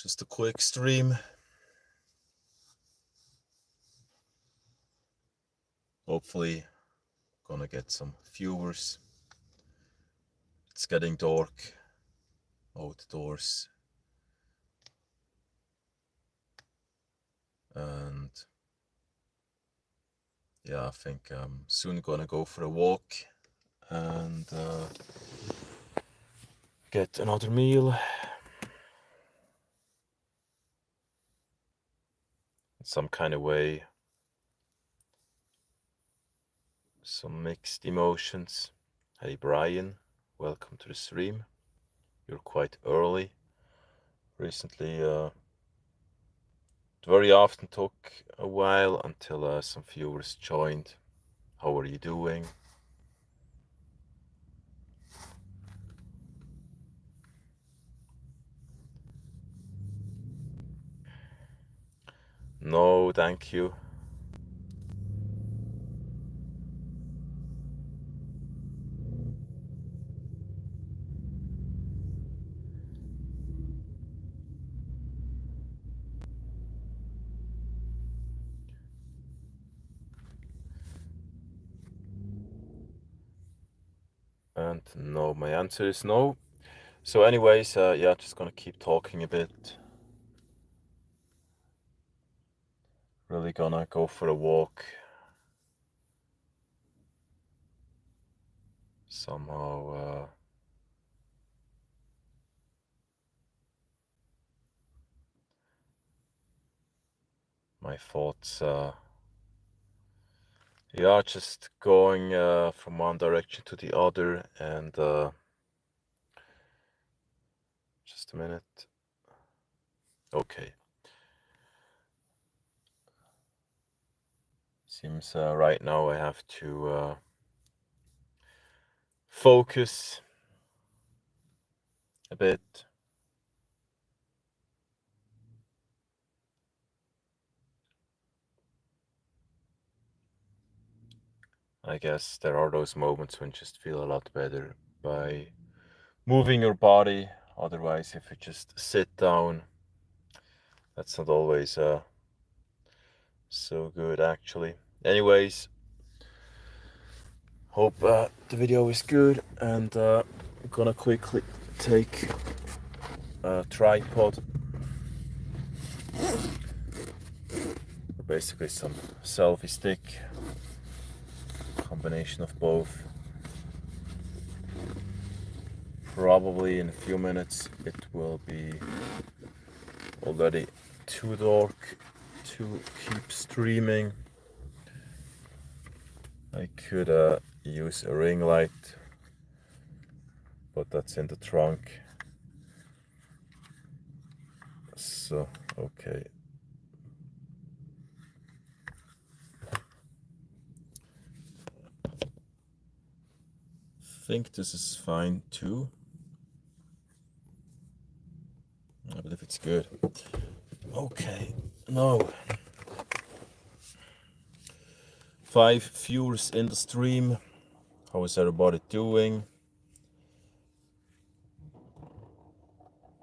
Just a quick stream. Hopefully gonna get some viewers. It's getting dark outdoors. And yeah, I think I'm soon gonna go for a walk and get another meal. In some kind of way. Some mixed emotions. Hey Brian, welcome to the stream. You're quite early. Recently, it very often took a while until some viewers joined. How are you doing? No, thank you. And no, my answer is no. So anyways, yeah, just gonna keep talking a bit. Really gonna go for a walk. Somehow, my thoughts, yeah, just going from one direction to the other, and just a minute. Okay. Seems right now I have to focus a bit. I guess there are those moments when you just feel a lot better by moving your body. Otherwise, if you just sit down, that's not always so good actually. Anyways, hope the video is good, and I'm gonna quickly take a tripod, or basically some selfie stick, combination of both. Probably in a few minutes it will be already too dark to keep streaming. I could use a ring light, but that's in the trunk. So, okay. I think this is fine too. I believe it's good. Okay, now 5 viewers in the stream. How is everybody doing?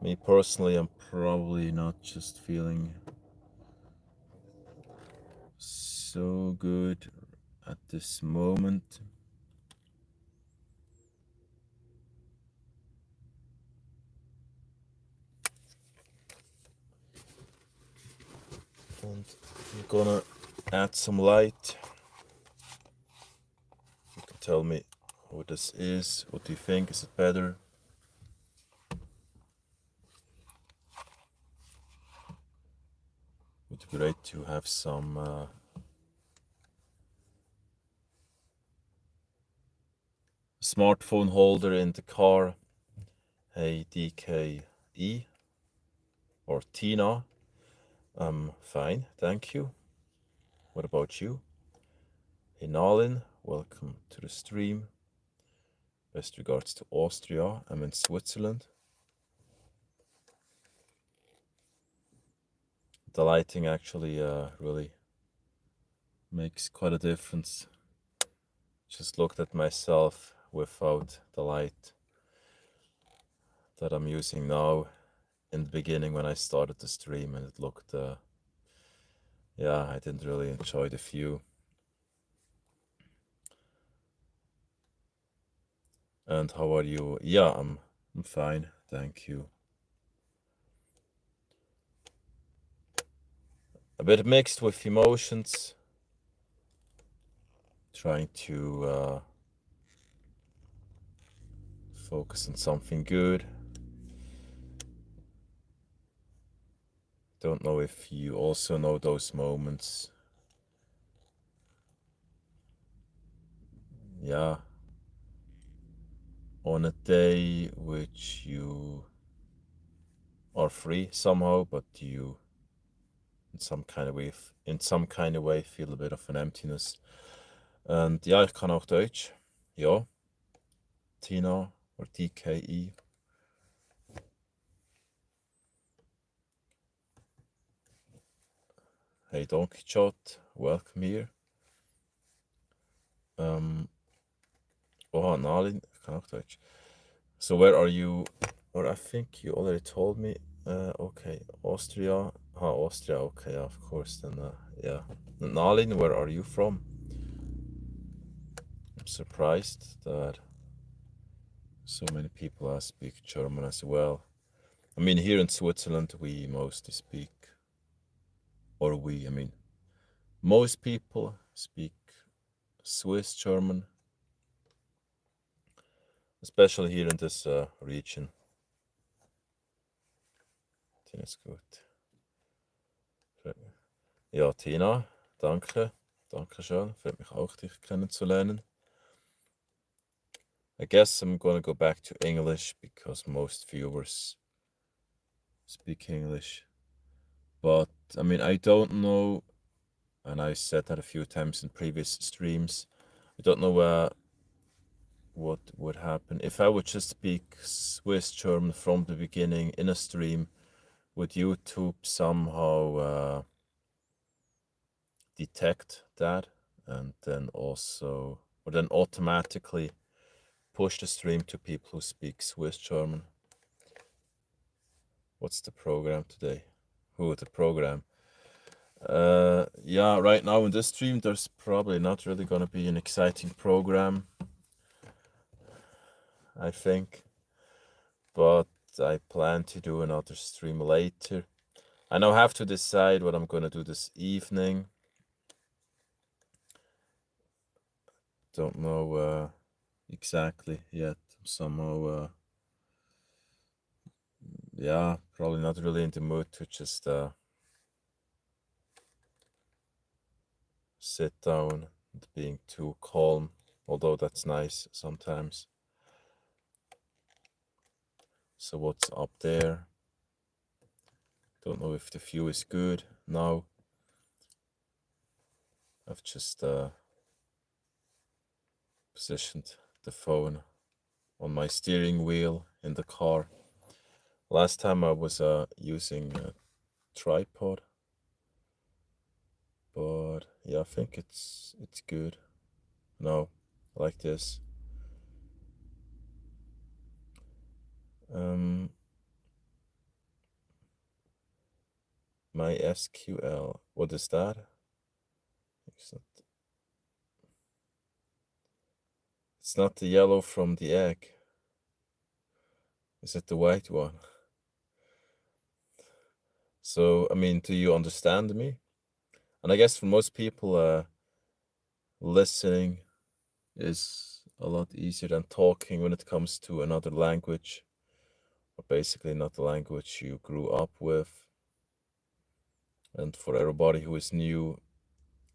Me personally, I'm probably not just feeling so good at this moment. And I'm gonna add some light. You can tell me what this is. What do you think? Is it better? It would be great to have some smartphone holder in the car. Hey DKE or Tina. Fine, thank you. What about you? Hey Nalin, welcome to the stream. Best regards to Austria. I'm in Switzerland. The lighting actually really makes quite a difference. Just looked at myself without the light that I'm using now, in the beginning when I started the stream, and it looked, yeah, I didn't really enjoy the view. And how are you? Yeah, I'm fine, thank you. A bit mixed with emotions. Trying to focus on something good. Don't know if you also know those moments. Yeah. On a day which you are free somehow, but you in some kind of way feel a bit of an emptiness. Und ja, ich kann auch Deutsch. Ja, Tina or TKE. Hey Donkey Shot, welcome here. Oh, Nalin, ich kann auch Deutsch. So where are you? Or I think you already told me. Okay, Austria. Austria. Okay, of course. Then yeah. Nalin, where are you from? I'm surprised that so many people speak German as well. I mean, here in Switzerland, we mostly speak, I mean, most people speak Swiss German, especially here in this region. Tina ist gut. Ja, Tina, danke. Dankeschön. Freut mich auch, dich kennenzulernen. I guess I'm gonna go back to English because most viewers speak English. But, I mean, I don't know, and I said that a few times in previous streams, I don't know what would happen if I would just speak Swiss German from the beginning in a stream. Would YouTube somehow detect that and then also, or then automatically push the stream to people who speak Swiss German? What's the program today? Who the program? Yeah, right now in this stream, there's probably not really gonna be an exciting program, I think, but I plan to do another stream later. I now have to decide what I'm gonna do this evening. Don't know exactly yet. Somehow, yeah, probably not really in the mood to just sit down and being too calm, although that's nice sometimes. So what's up there? Don't know if the view is good now. I've just positioned the phone on my steering wheel in the car. Last time I was using a tripod, but yeah, I think it's good. No, like this. My SQL. What is that? It's not the yellow from the egg. Is it the white one? So, I mean, do you understand me? And I guess for most people, listening is a lot easier than talking when it comes to another language, or basically not the language you grew up with. And for everybody who is new,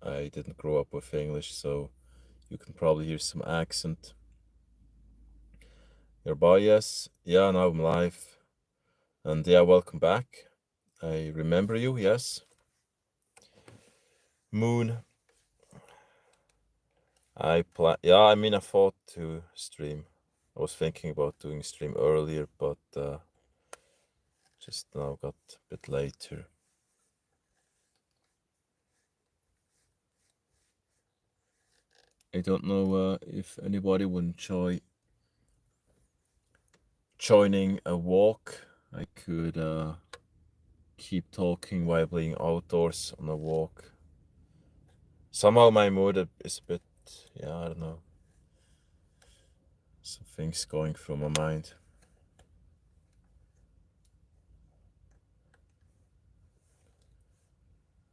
I didn't grow up with English, so you can probably hear some accent. Nearby, yes. Yeah, now I'm live. And yeah, welcome back. I remember you, yes. Moon. I thought to stream. I was thinking about doing stream earlier, but just now got a bit later. I don't know if anybody would enjoy joining a walk I could keep talking while being outdoors on a walk. Somehow my mood is a bit, yeah, I don't know. Some things going through my mind.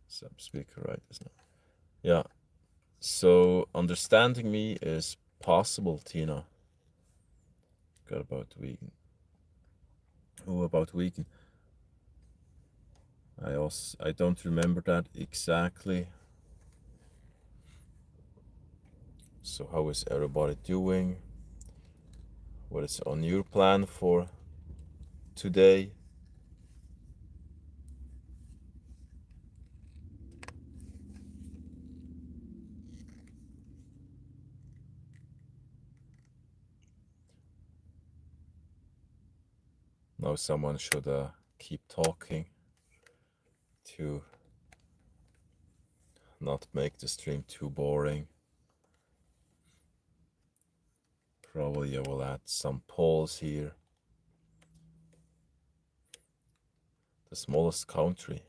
Some speaker, right? Isn't it? Yeah. So understanding me is possible, Tina. Got about vegan. Oh, about vegan. I don't remember that exactly. So how is everybody doing? What is on your plan for today? Now someone should keep talking to not make the stream too boring. Probably I will add some polls here. The smallest country.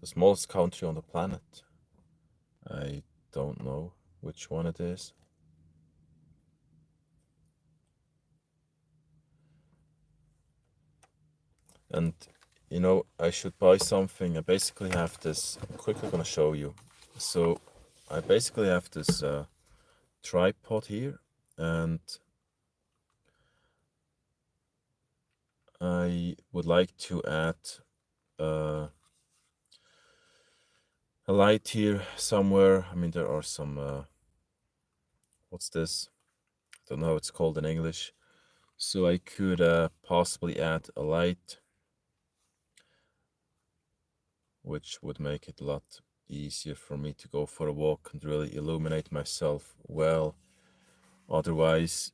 The smallest country on the planet. I don't know which one it is. And you know, I should buy something. I basically have this. I'm quickly gonna show you. So I basically have this tripod here, and I would like to add a light here somewhere. I mean, there are some. What's this? I don't know how it's called in English. So I could possibly add a light, which would make it a lot easier for me to go for a walk and really illuminate myself well. Otherwise,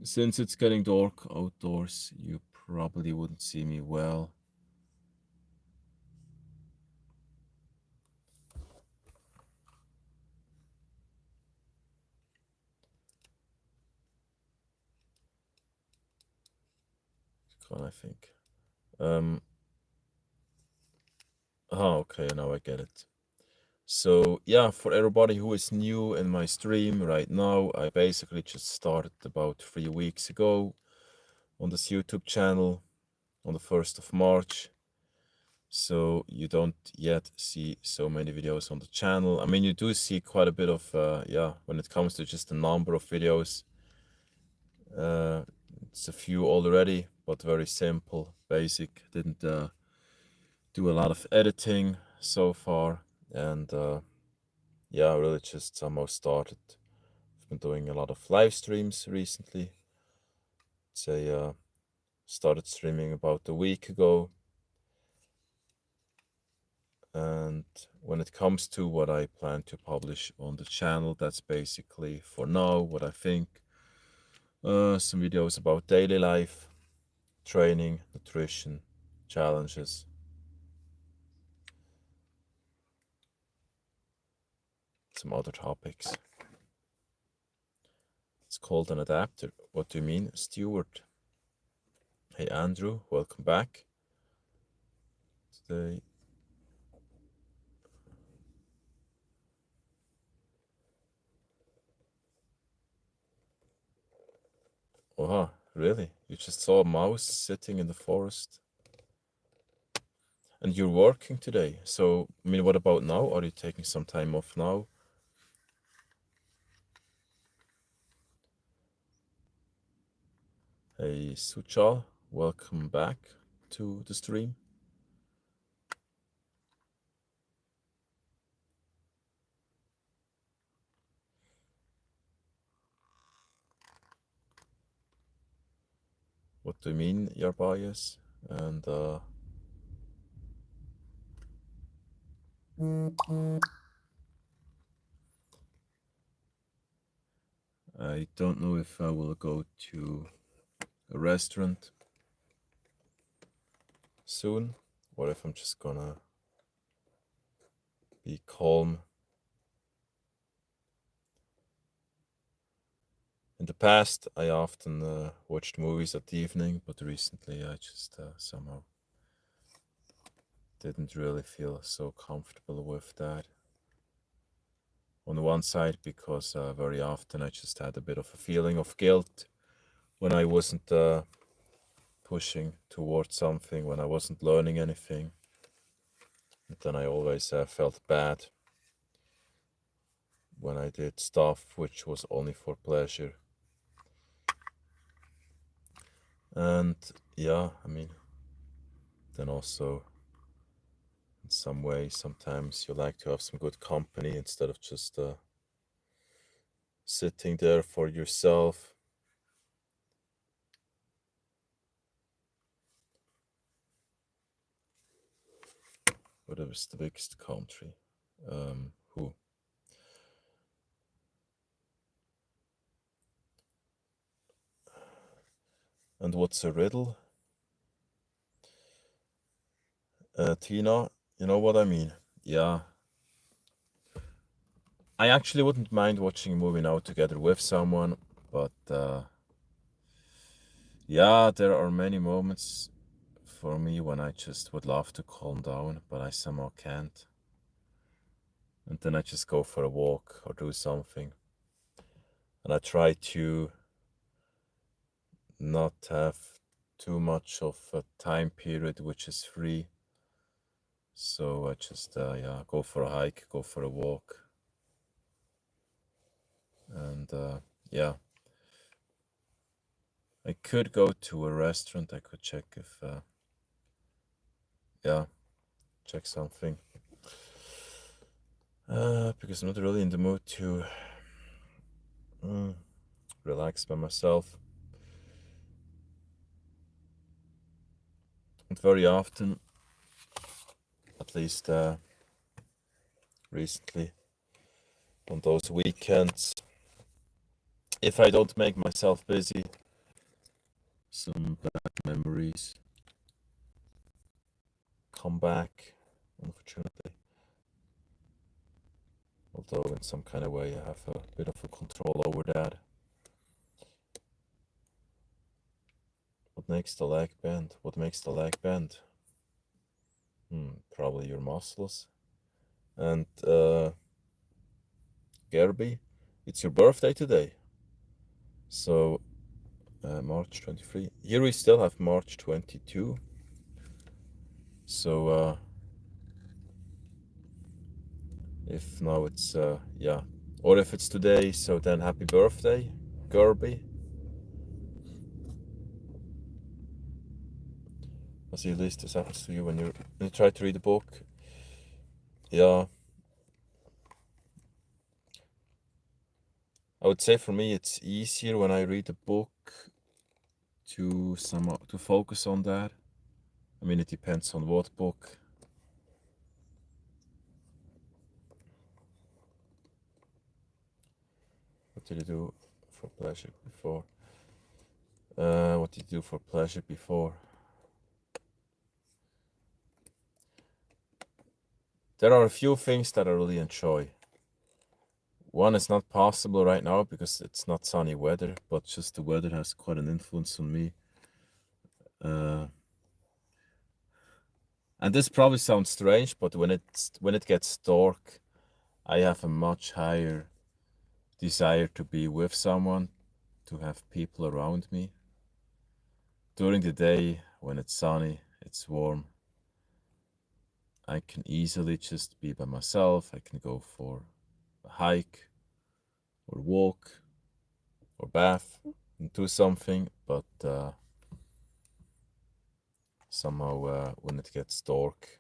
since it's getting dark outdoors, you probably wouldn't see me well. I think. Okay, now I get it. So yeah, for everybody who is new in my stream right now, I basically just started about 3 weeks ago on this YouTube channel on the 1st of March. So you don't yet see so many videos on the channel. I mean, you do see quite a bit of, yeah, when it comes to just the number of videos. It's a few already, but very simple, basic. Didn't do a lot of editing so far. And yeah, really just almost started. I've been doing a lot of live streams recently. Say, started streaming about a week ago. And when it comes to what I plan to publish on the channel, that's basically for now what I think. Some videos about daily life, training, nutrition, challenges, some other topics. It's called an adapter. What do you mean, steward? Hey Andrew, welcome back. Today. Oh, really? You just saw a mouse sitting in the forest? And you're working today. So, I mean, what about now? Are you taking some time off now? Hey Suchal, welcome back to the stream. What do you mean, your bias? And I don't know if I will go to a restaurant soon, or if I'm just gonna be calm. In the past, I often watched movies at the evening, but recently I just somehow didn't really feel so comfortable with that. On one side, because very often I just had a bit of a feeling of guilt when I wasn't pushing towards something, when I wasn't learning anything. And then I always felt bad when I did stuff which was only for pleasure. And yeah, I mean, then also in some way, sometimes you like to have some good company instead of just sitting there for yourself. What is the biggest country? Who? And what's a riddle? Tina, you know what I mean? Yeah. I actually wouldn't mind watching a movie now together with someone, but yeah, there are many moments for me when I just would love to calm down, but I somehow can't. And then I just go for a walk or do something. And I try to not have too much of a time period which is free. So I just yeah, go for a hike, go for a walk. And yeah, I could go to a restaurant. I could check if yeah, check something. Because I'm not really in the mood to relax by myself. And very often, at least recently, on those weekends, if I don't make myself busy, some bad memories come back, unfortunately. Although in some kind of way I have a bit of a control over that. What makes the leg bend? What makes the leg bend? Probably your muscles. And Gerby, it's your birthday today. So March 23. Here we still have March 22. So if now it's yeah, or if it's today, so then happy birthday, Gerby. I'll see at least this happens to you when you try to read a book. Yeah. I would say for me it's easier when I read a book to focus on that. I mean, it depends on what book. What did you do for pleasure before? What did you do for pleasure before? There are a few things that I really enjoy. One is not possible right now because it's not sunny weather, but just the weather has quite an influence on me. And this probably sounds strange, but when it gets dark, I have a much higher desire to be with someone, to have people around me. During the day, when it's sunny, it's warm, I can easily just be by myself. I can go for a hike or walk or bath and do something, but somehow when it gets dark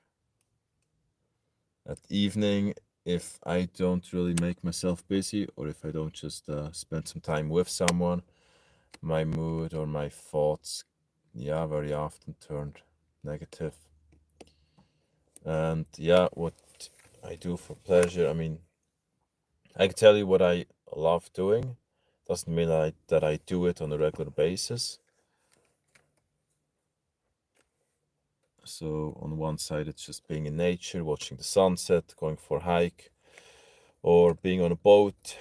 at evening, if I don't really make myself busy or if I don't just spend some time with someone, my mood or my thoughts, yeah, very often turned negative. And yeah, what I do for pleasure, I mean, I can tell you what I love doing. Doesn't mean that I do it on a regular basis. So on one side, it's just being in nature, watching the sunset, going for a hike, or being on a boat.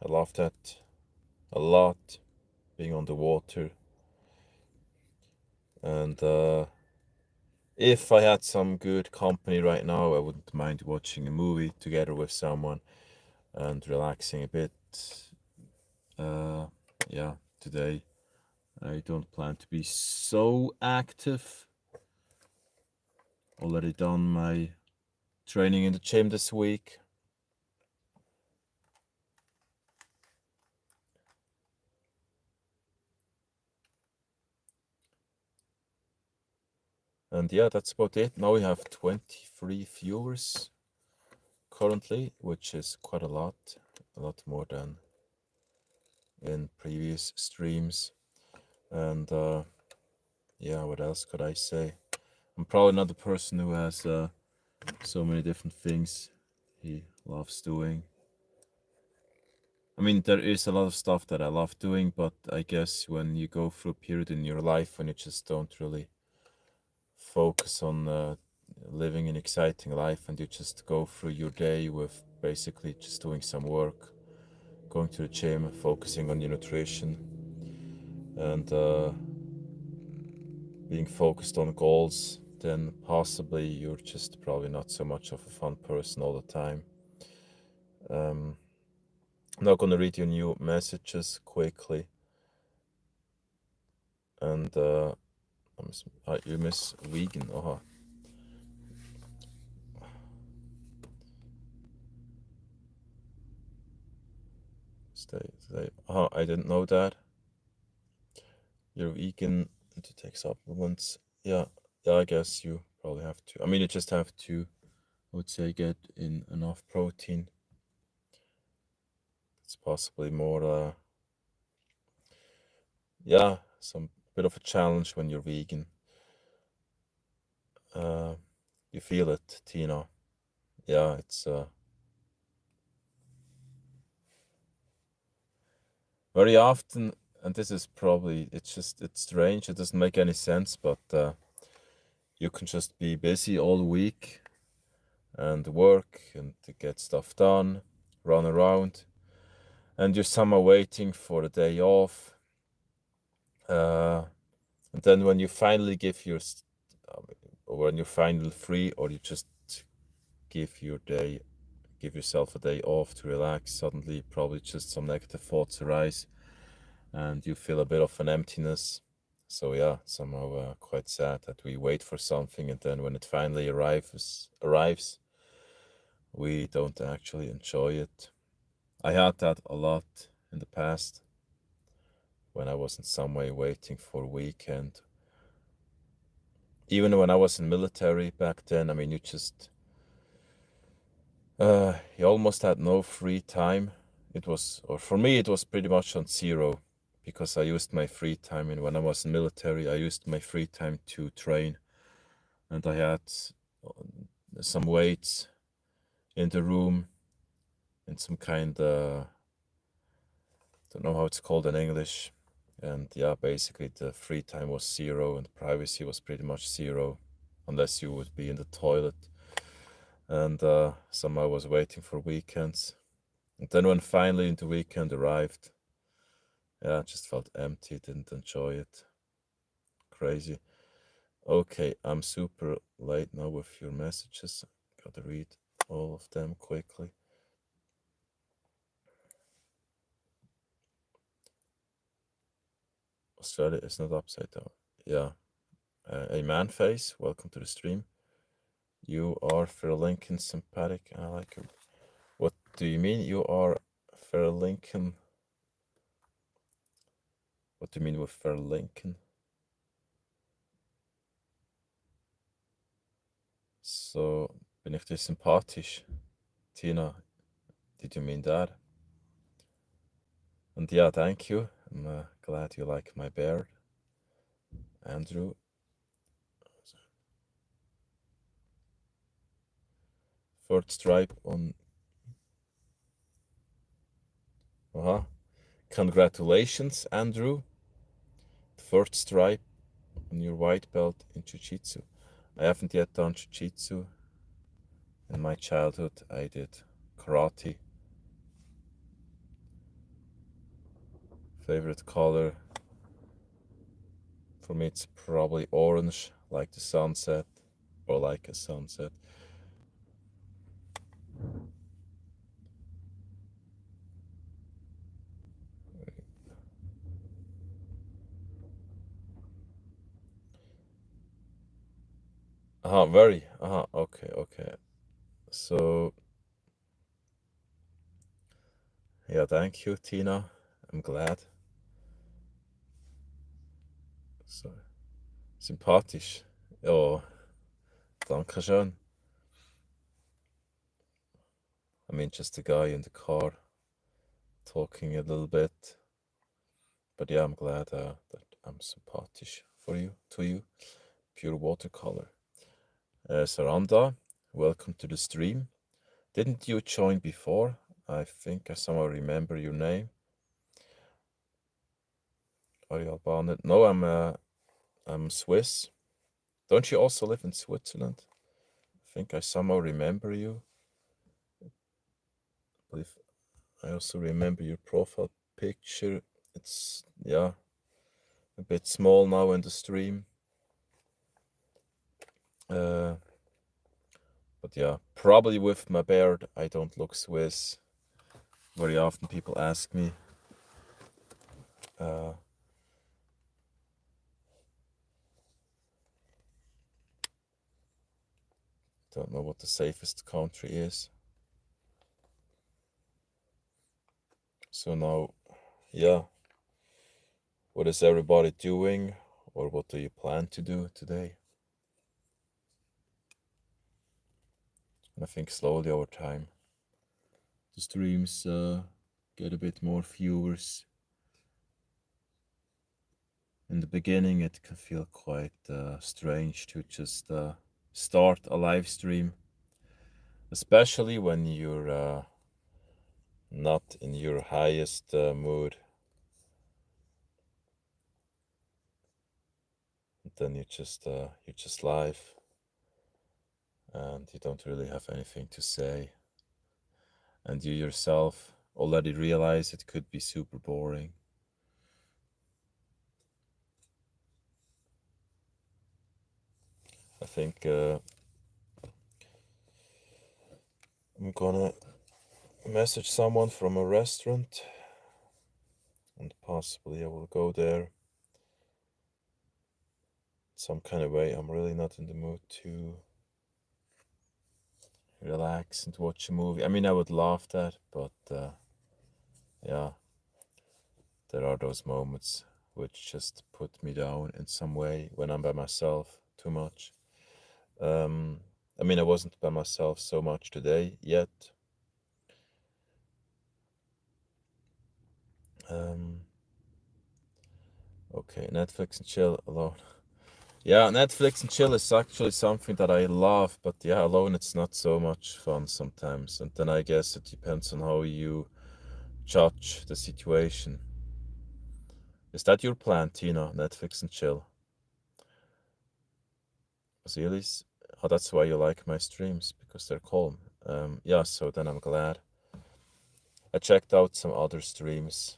I love that. a lot, being on the water. And if I had some good company right now, I wouldn't mind watching a movie together with someone and relaxing a bit. Yeah, today I don't plan to be so active. Already done my training in the gym this week. And yeah, that's about it. Now we have 23 viewers currently, which is quite a lot more than in previous streams. And yeah, what else could I say? I'm probably not the person who has so many different things he loves doing. I mean, there is a lot of stuff that I love doing, but I guess when you go through a period in your life when you just don't really focus on living an exciting life and you just go through your day with basically just doing some work, going to the gym, focusing on your nutrition, and being focused on goals, then possibly you're just probably not so much of a fun person all the time. I'm not going to read your new messages quickly. And you miss vegan. Stay. I didn't know that. You're vegan to take supplements. Yeah, I guess you probably have to. I mean, you just have to, I would say, get in enough protein. It's possibly more, yeah, some bit of a challenge when you're vegan. You feel it, Tina. Yeah, it's very often, and this is probably, it's strange. It doesn't make any sense, but you can just be busy all week and work and to get stuff done, run around, and you're somehow waiting for the day off. And then when you finally or when you're finally free, or you just give give yourself a day off to relax, suddenly probably just some negative thoughts arise, and you feel a bit of an emptiness. So yeah, somehow quite sad that we wait for something, and then when it finally arrives, we don't actually enjoy it. I had that a lot in the past when I was in some way waiting for a weekend. Even when I was in military back then, I mean, you almost had no free time. Or for me, it was pretty much on zero because I used my free time. And when I was in military, I used my free time to train. And I had some weights in the room in some kind of, don't know how it's called in English. And yeah, basically the free time was zero and privacy was pretty much zero unless you would be in the toilet. And somehow I was waiting for weekends. And then when finally the weekend arrived, yeah, I just felt empty, didn't enjoy it. Crazy. Okay, I'm super late now with your messages. Gotta read all of them quickly. Australia is not upside down. Yeah. A man face, welcome to the stream. You are Fair Lincoln sympathetic, and I like you. What do you mean you are Fair Lincoln? What do you mean with Fair Lincoln? So, bin ich dir sympathisch? Tina, did you mean that? And yeah, thank you. I'm glad you like my beard. Andrew. Third stripe on. Congratulations, Andrew. Third stripe on your white belt in Jiu Jitsu. I haven't yet done Jiu Jitsu. In my childhood, I did karate. Favorite color? For me, it's probably orange, like the sunset, or like a sunset. Very. Okay, okay. So, yeah, thank you, Tina. I'm glad. So, sympathisch. Oh, danke schön. I mean, just a guy in the car talking a little bit. But yeah, I'm glad that I'm sympathisch to you. Pure watercolor. Saranda, welcome to the stream. Didn't you join before? I think I somehow remember your name. Are you Albanese? No, I'm Swiss. Don't you also live in Switzerland? I think I somehow remember you. I believe I also remember your profile picture. It's yeah, a bit small now in the stream. But yeah, probably with my beard, I don't look Swiss. Very often people ask me. Don't know what the safest country is. So now, yeah, what is everybody doing, or what do you plan to do today? And I think slowly over time, the streams get a bit more viewers. In the beginning, it can feel quite strange to just start a live stream, especially when you're not in your highest mood. Then you're just live, and you don't really have anything to say, and you yourself already realize it could be super boring. I think I'm gonna message someone from a restaurant, and possibly I will go there some kind of way. I'm really not in the mood to relax and watch a movie. I mean, I would love that, but yeah, there are those moments which just put me down in some way when I'm by myself too much. I mean, I wasn't by myself so much today yet. Okay, Netflix and chill alone. Yeah, Netflix and chill is actually something that I love, but yeah, alone it's not so much fun sometimes. And then I guess it depends on how you judge the situation. Is that your plan, Tina? Netflix and chill? Basilis? Oh, that's why you like my streams, because they're calm. Yeah, so then I'm glad. I checked out some other streams,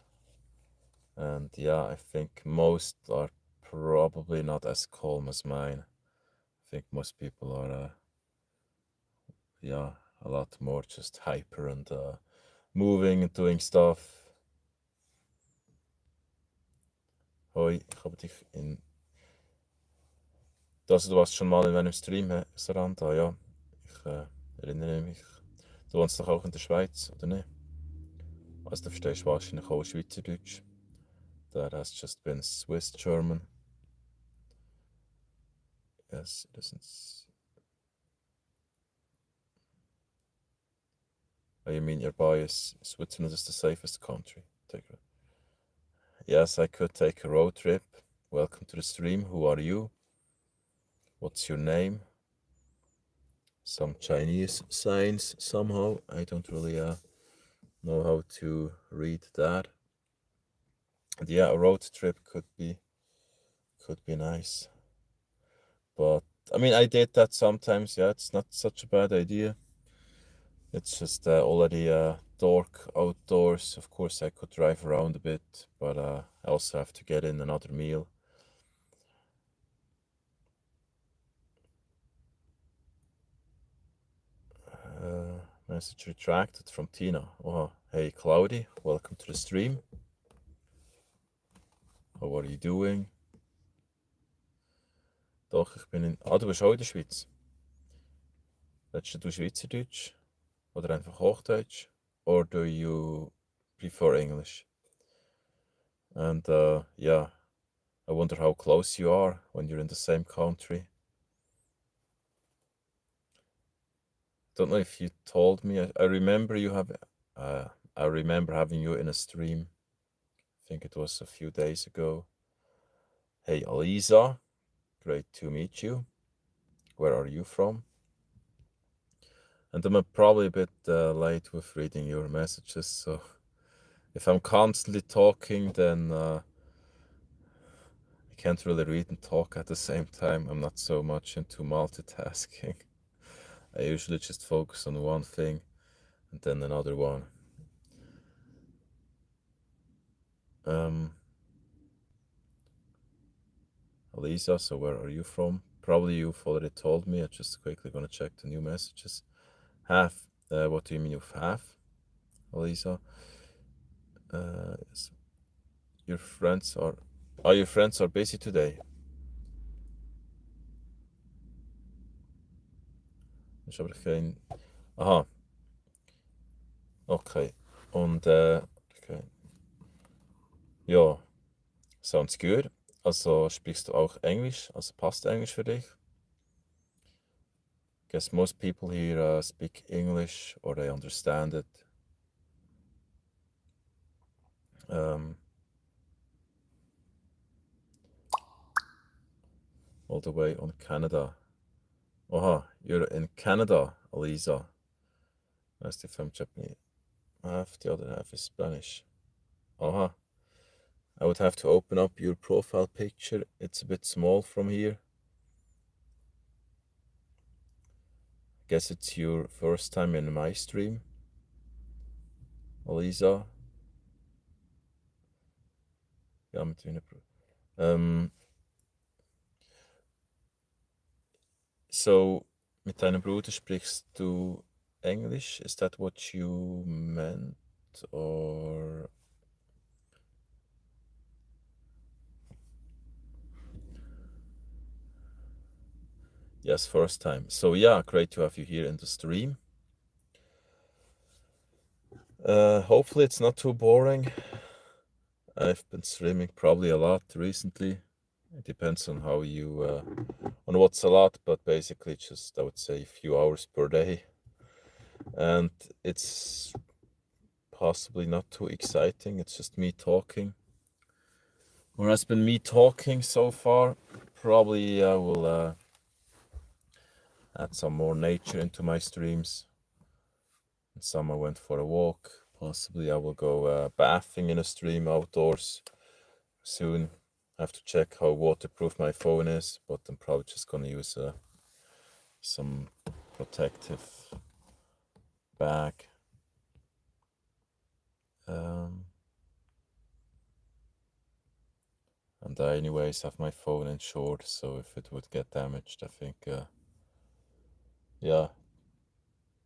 and yeah, I think most are probably not as calm as mine. I think most people are, yeah, a lot more just hyper and moving and doing stuff. Hoi, ich habe dich in... Du warst schon mal in meinem Stream, Saranda, ja. Ich erinnere mich. Du wohnst doch auch in der Schweiz, oder nicht? Also du verstehst wahrscheinlich auch Schweizerdeutsch. That has just been Swiss German. Yes, it isn't. Oh, you mean your bias? Switzerland is the safest country. Yes, I could take a road trip. Welcome to the stream. Who are you? What's your name? Some Chinese signs somehow. I don't really know how to read that. And yeah, a road trip could be nice. But I mean, I did that sometimes. Yeah, it's not such a bad idea. It's just already dark outdoors. Of course, I could drive around a bit, but I also have to get in another meal. Message retracted from Tina. Oh, hey, Cloudy, welcome to the stream. How are you doing? Doch, ich bin in... Ah, du bist auch in der Schweiz. Redest du Schweizerdeutsch? Oder einfach Hochdeutsch? Or do you prefer English? And yeah, I wonder how close you are when you're in the same country. Don't know if you told me. I remember you have. I remember having you in a stream. I think it was a few days ago. Hey, Aliza, great to meet you. Where are you from? And I'm probably a bit late with reading your messages, so if I'm constantly talking, then I can't really read and talk at the same time. I'm not so much into multitasking. I usually just focus on one thing and then another one. Alisa, so where are you from? Probably you've already told me. I'm just quickly gonna check the new messages. Half. What do you mean with half, Alisa? Yes. Your friends are. Oh, your friends are busy today. Ich habe kein. Aha. Okay. Und okay. Ja, sounds good. Also sprichst du auch Englisch? Also passt Englisch für dich? Guess most people here speak English or they understand it. All the way on Canada. Aha, you're in Canada, Aliza. Nice if I'm Japanese. Half, the other half is Spanish. Aha. I would have to open up your profile picture. It's a bit small from here. Guess it's your first time in my stream, Aliza. Ja, mit So, mit deinem Bruder sprichst du Englisch? Is that what you meant? Or... Yes, first time. So yeah, great to have you here in the stream. Hopefully it's not too boring. I've been streaming probably a lot recently. It depends on how you, on what's a lot, but basically just, I would say, a few hours per day. And it's possibly not too exciting. It's just me talking. Or has been me talking so far. Probably I will add some more nature into my streams. In summer I went for a walk. Possibly I will go bathing in a stream outdoors soon. I have to check how waterproof my phone is, but I'm probably just gonna use some protective bag. And I anyways have my phone insured, so if it would get damaged, I think, yeah,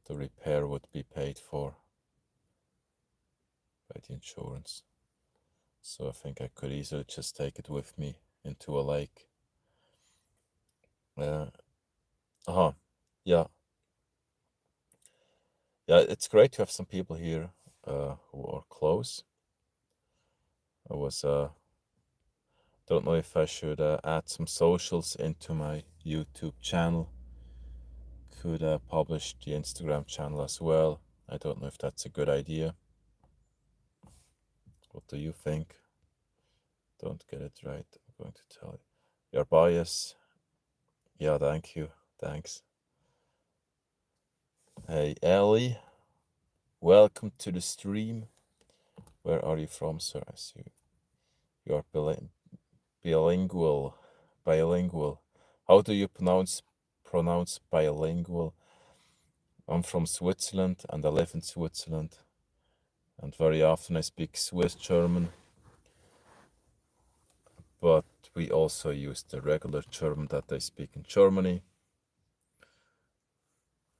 the repair would be paid for by the insurance. So I think I could easily just take it with me into a lake. Yeah. Yeah, it's great to have some people here who are close. I was don't know if I should add some socials into my YouTube channel. Could publish the Instagram channel as well. I don't know if that's a good idea. What do you think? Don't get it right. I'm going to tell you. Your bias. Yeah, thank you. Thanks. Hey, Ellie. Welcome to the stream. Where are you from, sir? I see you are bilingual. Bilingual. How do you pronounce bilingual? I'm from Switzerland and I live in Switzerland. and very often I speak Swiss German, but we also use the regular German that I speak in Germany,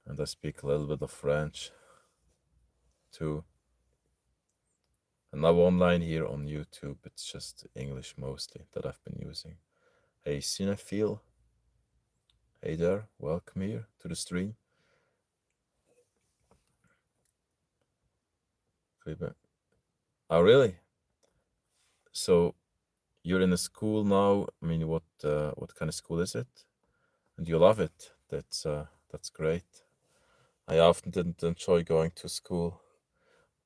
and I speak a little bit of French too. And now online here on YouTube, it's just English mostly that I've been using. Hey Cinephile, hey there, welcome here to the stream. Oh really? So you're in a school now. I mean, what kind of school is it? And you love it. That's great. I often didn't enjoy going to school,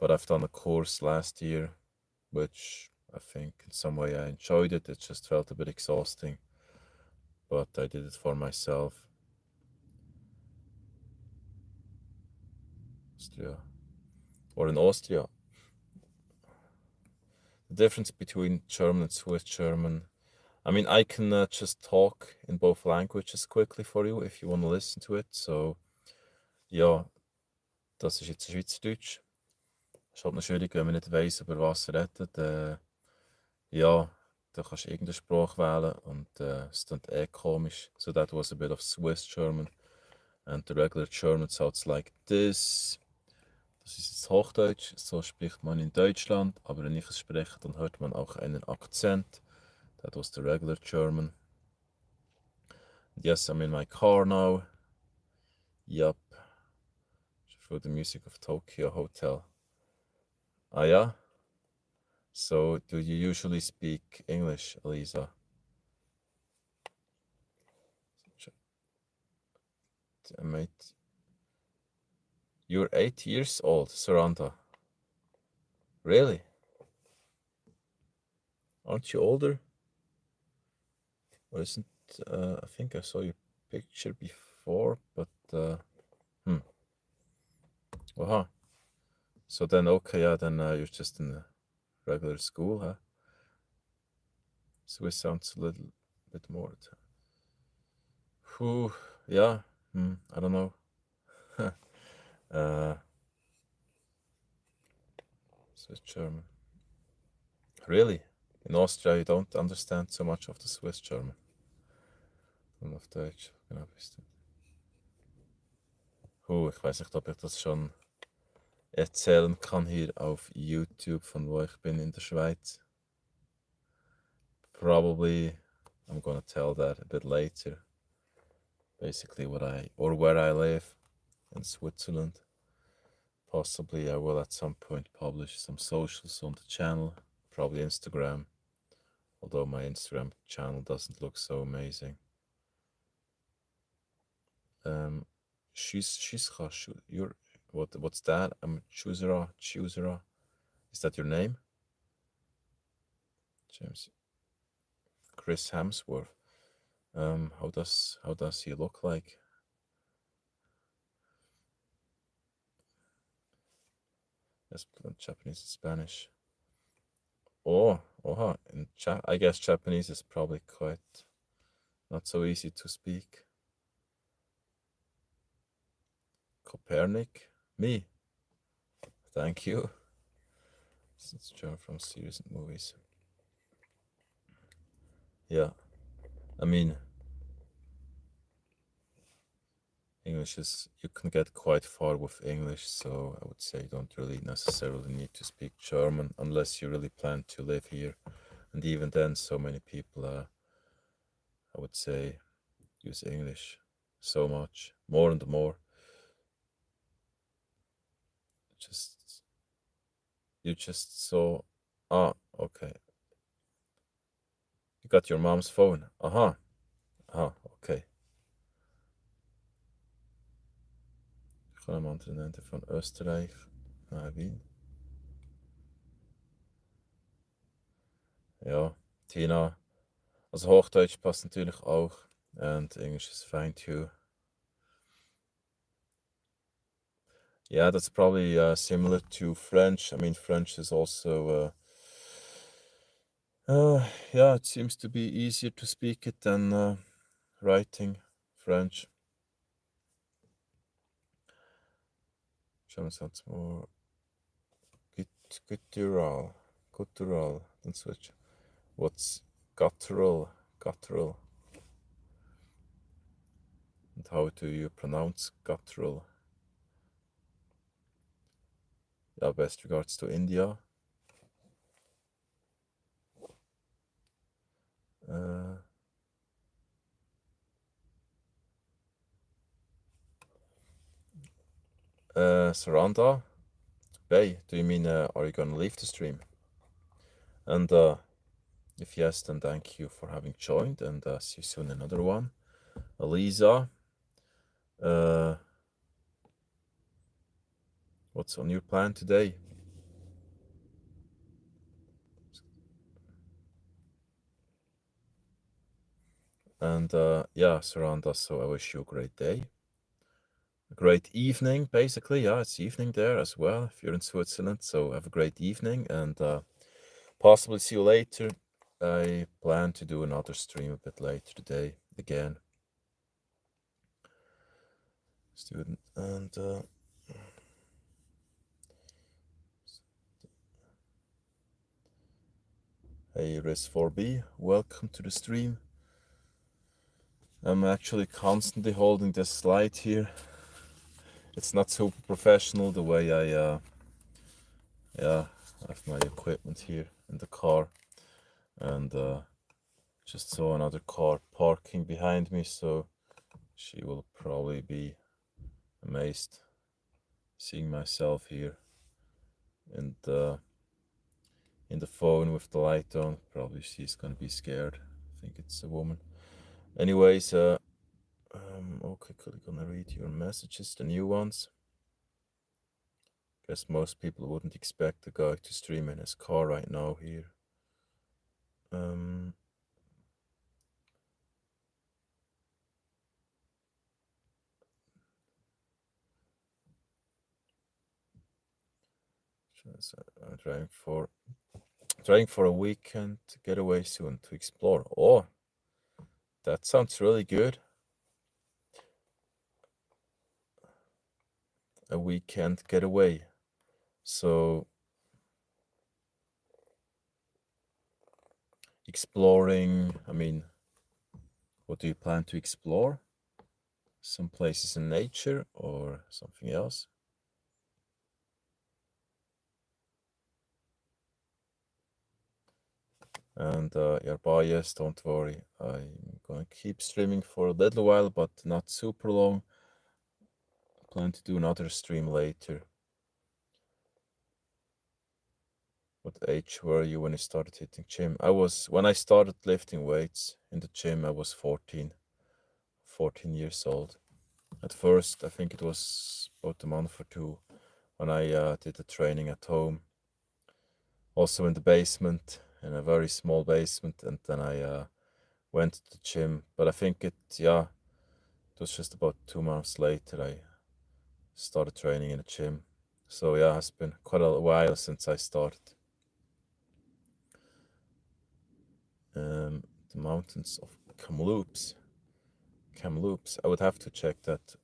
but I've done a course last year, which I think in some way I enjoyed it. It just felt a bit exhausting, but I did it for myself. Austria. Or in Austria. The difference between German and Swiss German. I mean, I can just talk in both languages quickly for you if you want to listen to it. So, ja, das ist jetzt Schweizerdeutsch. Ist halt noch schwierig, wenn man nicht weiss, über was er redet. Ja, da kannst du irgendeine Sprache wählen und es klingt eh komisch. So that was a bit of Swiss German. And the regular German sounds like this. Das ist jetzt Hochdeutsch, so spricht man in Deutschland, aber wenn ich es spreche, dann hört man auch einen Akzent. That was the regular German. Yes, I'm in my car now. Yup. For the music of Tokyo Hotel. Ah, yeah? So, do you usually speak English, Elisa? Mate. You're 8 years old, Saranda. Really? Aren't you older? Or isn't, I think I saw your picture before, but, Uh-huh. So then, okay, yeah, then you're just in the regular school, huh? Swiss sounds a little bit more. Whew, yeah, I don't know. Swiss German. Really? In Austria, you don't understand so much of the Swiss German. Und auf Deutsch, genau, bist du. Ich weiß nicht, ob ich das schon erzählen kann hier auf YouTube, von wo ich bin in der Schweiz. Probably I'm gonna tell that a bit later. Basically where I live in Switzerland. Possibly I will at some point publish some socials on the channel, probably Instagram. Although my Instagram channel doesn't look so amazing. You're what's that? I'm Choosera. Is that your name? James Chris Hemsworth. How does he look like? Yes, Japanese and Spanish. Oh, I guess Japanese is probably quite not so easy to speak. Copernic? Me? Thank you. It's German from series and movies. Yeah. I mean, English is, you can get quite far with English, so I would say you don't really necessarily need to speak German unless you really plan to live here. And even then, so many people, I would say, use English so much, more and more. You just saw, okay. You got your mom's phone. Okay. Ich kann am anderen Ende von Österreich nach Wien. Ja, Tina. Also Hochdeutsch passt natürlich auch. And English is fine too. Yeah, that's probably similar to French. I mean, French is also, yeah, it seems to be easier to speak it than writing French. German sounds more. guttural, guttural. Don't switch. What's guttural? Guttural. And how do you pronounce guttural? Yeah, best regards to India. Saranda, Bay, do you mean are you gonna leave the stream? And if yes, then thank you for having joined, and see you soon in another one. Aliza, what's on your plan today? And yeah, Saranda, so I wish you a great day. A great evening, basically. Yeah, it's evening there as well if you're in Switzerland. So have a great evening, and possibly see you later. I plan to do another stream a bit later today again. Student, and hey, Res4B, welcome to the stream. I'm actually constantly holding this slide here. It's not super professional the way I have my equipment here in the car, and just saw another car parking behind me, so she will probably be amazed seeing myself here in the phone with the light on. Probably she's gonna be scared. I think it's a woman. Anyways, okay, quickly gonna read your messages, the new ones. Guess most people wouldn't expect the guy to stream in his car right now here. I'm trying for a weekend getaway soon to explore. Oh, that sounds really good. A weekend getaway. So exploring, I mean, what do you plan to explore? Some places in nature or something else? And you're biased, don't worry. I'm gonna keep streaming for a little while, but not super long. I plan to do another stream later. What age were you when you started hitting gym? When I started lifting weights in the gym, I was 14 years old. At first, I think it was about a month or two when I did the training at home. Also in the basement, in a very small basement, and then I went to the gym. But I think it was just about 2 months later I started training in a gym. So yeah, it's been quite a while since I started. The mountains of Kamloops. Kamloops. I would have to check that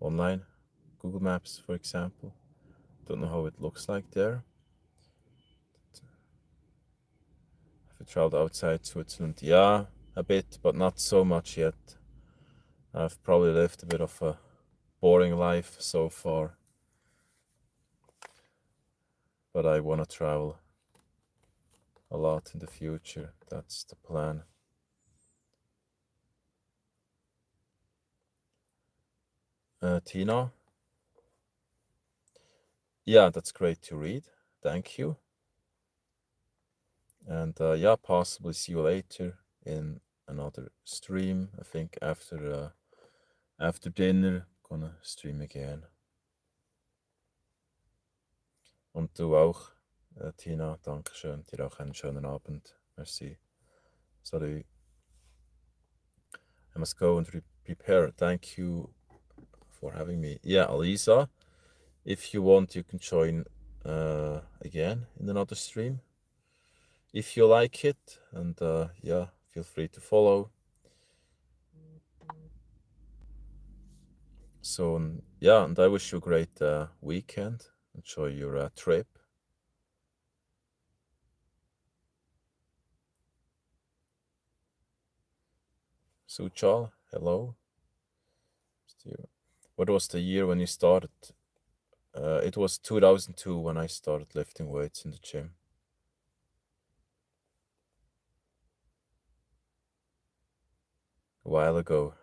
online. Google Maps, for example. Don't know how it looks like there. Have you traveled outside Switzerland? Yeah, a bit, but not so much yet. I've probably lived a bit of a boring life so far. But I want to travel a lot in the future. That's the plan. Tina? Yeah, that's great to read. Thank you. And yeah, possibly see you later in another stream. I think after dinner, gonna stream again. Und du auch, Tina. Dankeschön. Dir auch einen schönen Abend. Merci. Salut. I must go and prepare. Thank you for having me. Yeah, Alisa, if you want, you can join again in another stream if you like it, and yeah, feel free to follow. So yeah, and I wish you a great weekend. Enjoy your trip. Suchal, hello. What was the year when you started? It was 2002 when I started lifting weights in the gym. A while ago.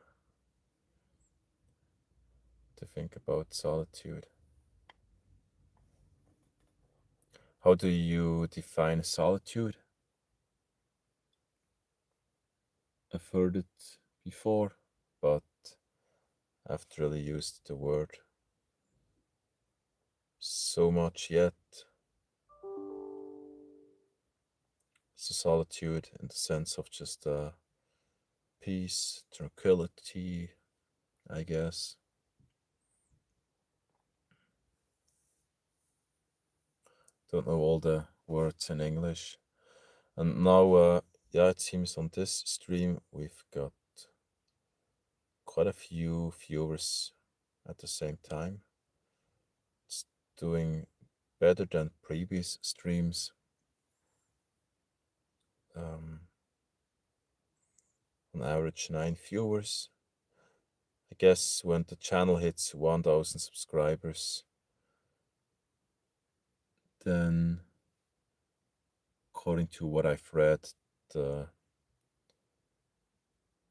To think about solitude. How do you define solitude? I've heard it before, but I've really used the word so much yet. So solitude in the sense of just peace, tranquility, I guess. Don't know all the words in English. And now, yeah, it seems on this stream we've got quite a few viewers at the same time. It's doing better than previous streams. On average, 9 viewers. I guess when the channel hits 1,000 subscribers, then according to what I've read, the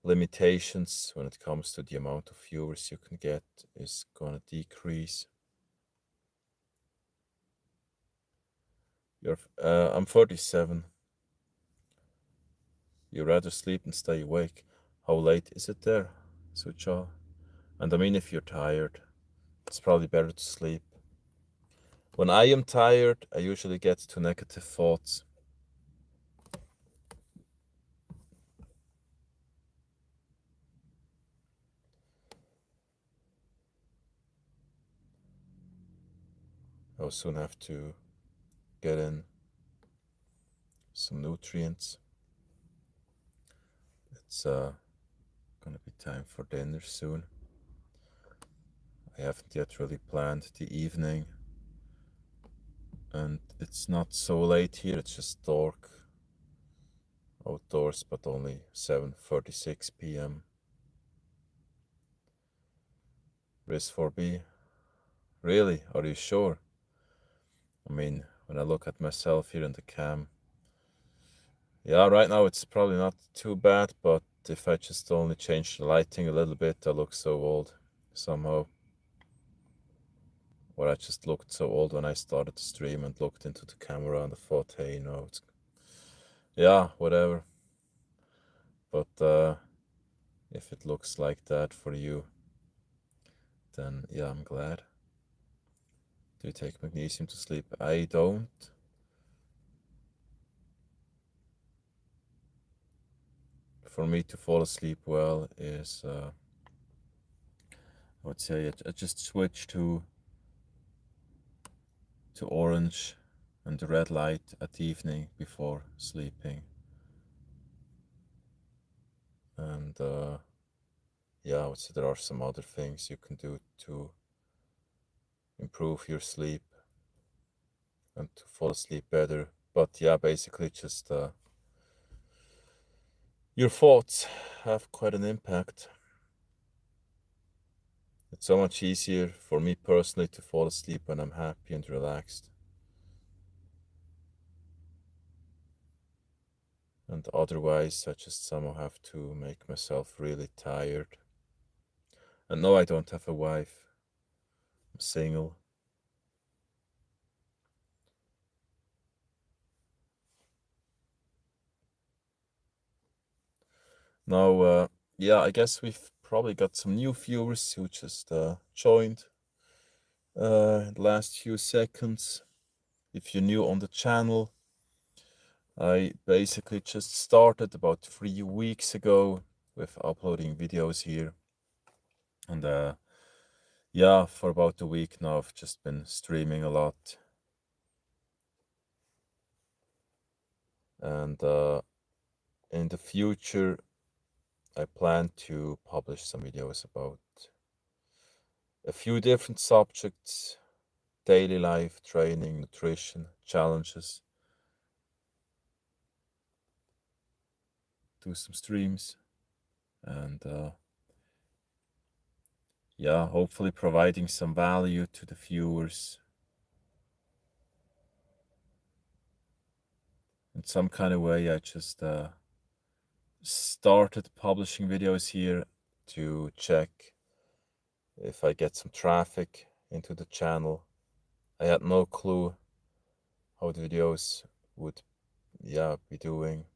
limitations when it comes to the amount of viewers you can get is gonna decrease. I'm 47. You rather sleep than stay awake. How late is it there, Sucha? And I mean, if you're tired, it's probably better to sleep. When I am tired, I usually get to negative thoughts. I'll soon have to get in some nutrients. It's gonna be time for dinner soon. I haven't yet really planned the evening, and it's not so late here, it's just dark outdoors, but only 7:36 p.m. Risk 4B. Really? Are you sure? I mean, when I look at myself here in the cam, yeah, right now it's probably not too bad, but if I just only change the lighting a little bit, I look so old somehow. Or I just looked so old when I started the stream and looked into the camera and I thought, hey, it's yeah, whatever. But if it looks like that for you, then yeah, I'm glad. Do you take magnesium to sleep? I don't. For me to fall asleep well is, I would say, I just switch to orange and the red light at the evening before sleeping. And yeah, I would say there are some other things you can do to improve your sleep and to fall asleep better. But yeah, basically just your thoughts have quite an impact. It's so much easier for me personally to fall asleep when I'm happy and relaxed. And otherwise, I just somehow have to make myself really tired. And no, I don't have a wife. I'm single. Now, yeah, I guess we've probably got some new viewers who just joined in the last few seconds. If you're new on the channel, I basically just started about 3 weeks ago with uploading videos here. And yeah, for about a week now, I've just been streaming a lot. And in the future, I plan to publish some videos about a few different subjects, daily life, training, nutrition, challenges. Do some streams and yeah, hopefully providing some value to the viewers in some kind of way. I just started publishing videos here to check if I get some traffic into the channel. I had no clue how the videos would be doing,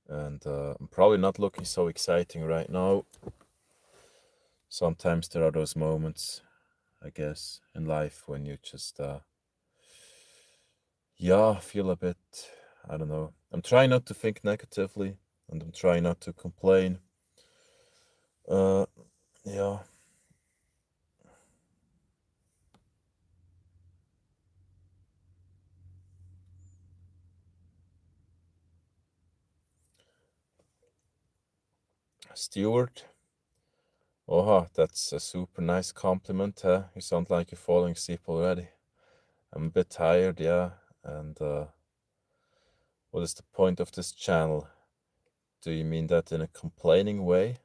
and I'm probably not looking so exciting right now. Sometimes there are those moments, I guess, in life when you just feel a bit, I don't know. I'm trying not to think negatively, and I'm trying not to complain. Yeah. Stewart. Oh, that's a super nice compliment, huh? You sound like you're falling asleep already. I'm a bit tired, yeah. And what is the point of this channel? Do you mean that in a complaining way?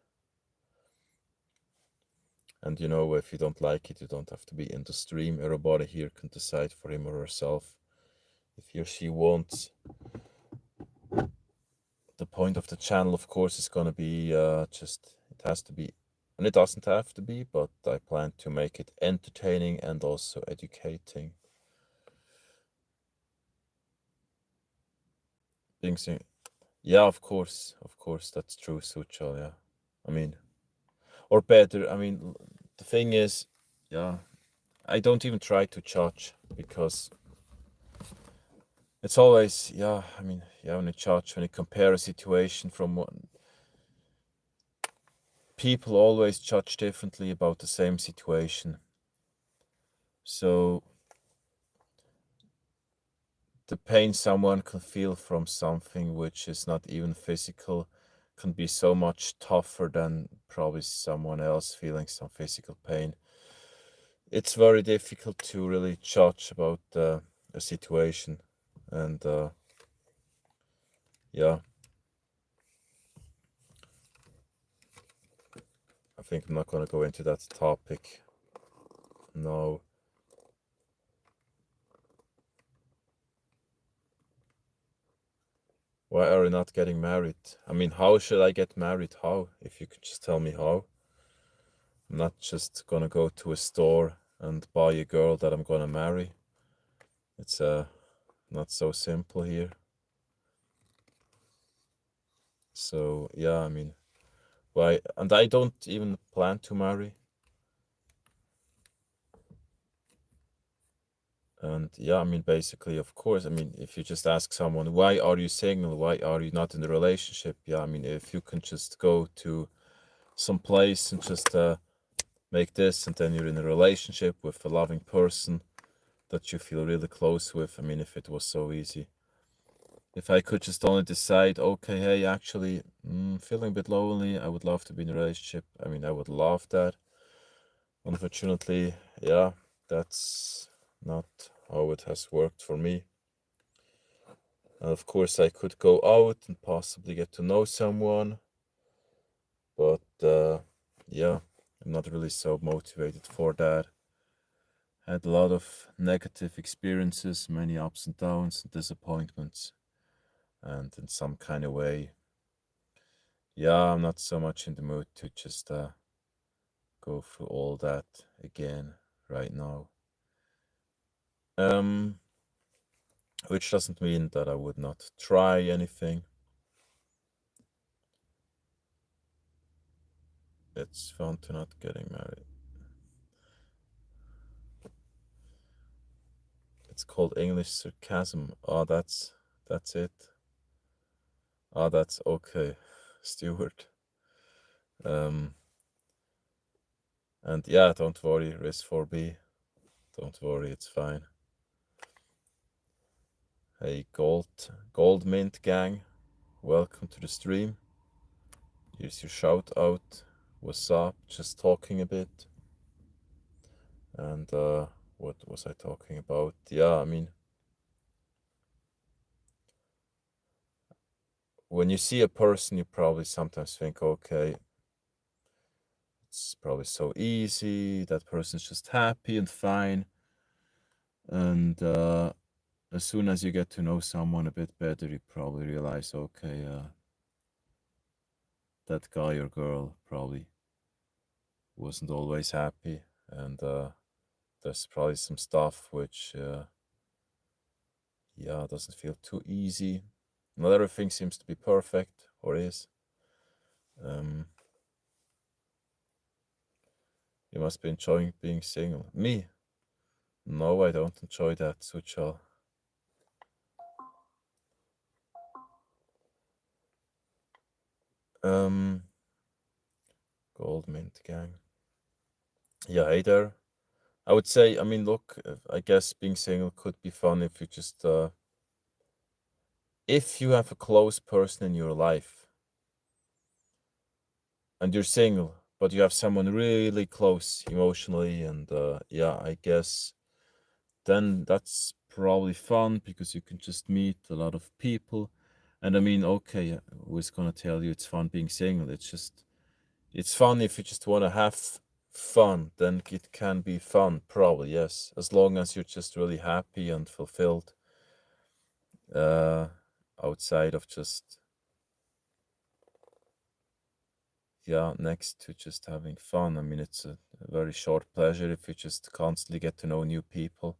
And if you don't like it, you don't have to be in the stream. Everybody here can decide for him or herself if he or she wants. The point of the channel, of course, is going to be it has to be, and it doesn't have to be, but I plan to make it entertaining and also educating. Yeah, of course, that's true, Suchal, yeah. I mean, or better, I mean, the thing is, yeah, I don't even try to judge because it's always, when you judge, when you compare a situation from one, people always judge differently about the same situation. So the pain someone can feel from something which is not even physical can be so much tougher than probably someone else feeling some physical pain. It's very difficult to really judge about a situation, and yeah, I think I'm not going to go into that topic now. Why are you not getting married? I mean, how should I get married? How? If you could just tell me how. I'm not just gonna go to a store and buy a girl that I'm gonna marry. It's not so simple here. So yeah, I mean, why? And I don't even plan to marry. And yeah, I mean, basically, of course, I mean, if you just ask someone, why are you single? Why are you not in a relationship? Yeah, I mean, if you can just go to some place and just make this, and then you're in a relationship with a loving person that you feel really close with. I mean, if it was so easy. If I could just only decide, okay, hey, actually, feeling a bit lonely, I would love to be in a relationship. I mean, I would love that. Unfortunately, yeah, that's not how it has worked for me. And of course, I could go out and possibly get to know someone, but yeah, I'm not really so motivated for that. Had a lot of negative experiences, many ups and downs and disappointments, and in some kind of way, yeah, I'm not so much in the mood to just go through all that again right now. Which doesn't mean that I would not try anything. It's fun to not getting married. It's called English sarcasm. Oh, that's it. Oh, that's okay, Stuart. And yeah, don't worry, Risk 4B. Don't worry, it's fine. Hey, Gold Mint gang, welcome to the stream. Here's your shout out. What's up? Just talking a bit. And what was I talking about? Yeah, I mean, when you see a person, you probably sometimes think, okay, it's probably so easy. That person's just happy and fine. And as soon as you get to know someone a bit better, you probably realize, okay, that guy or girl probably wasn't always happy. And there's probably some stuff which, yeah, doesn't feel too easy. Not everything seems to be perfect, or is. Um, you must be enjoying being single. Me? No, I don't enjoy that, Suchal. Um, Gold Mint Gang. Yeah, hey there. I would say, I mean, look, I guess being single could be fun if you just, if you have a close person in your life and you're single, but you have someone really close emotionally, and yeah, I guess then that's probably fun because you can just meet a lot of people. And I mean, okay, who's gonna tell you it's fun being single? It's just, it's fun if you just want to have fun, then it can be fun, probably, yes, as long as you're just really happy and fulfilled, uh, outside of just, yeah, next to just having fun. I mean, it's a very short pleasure if you just constantly get to know new people,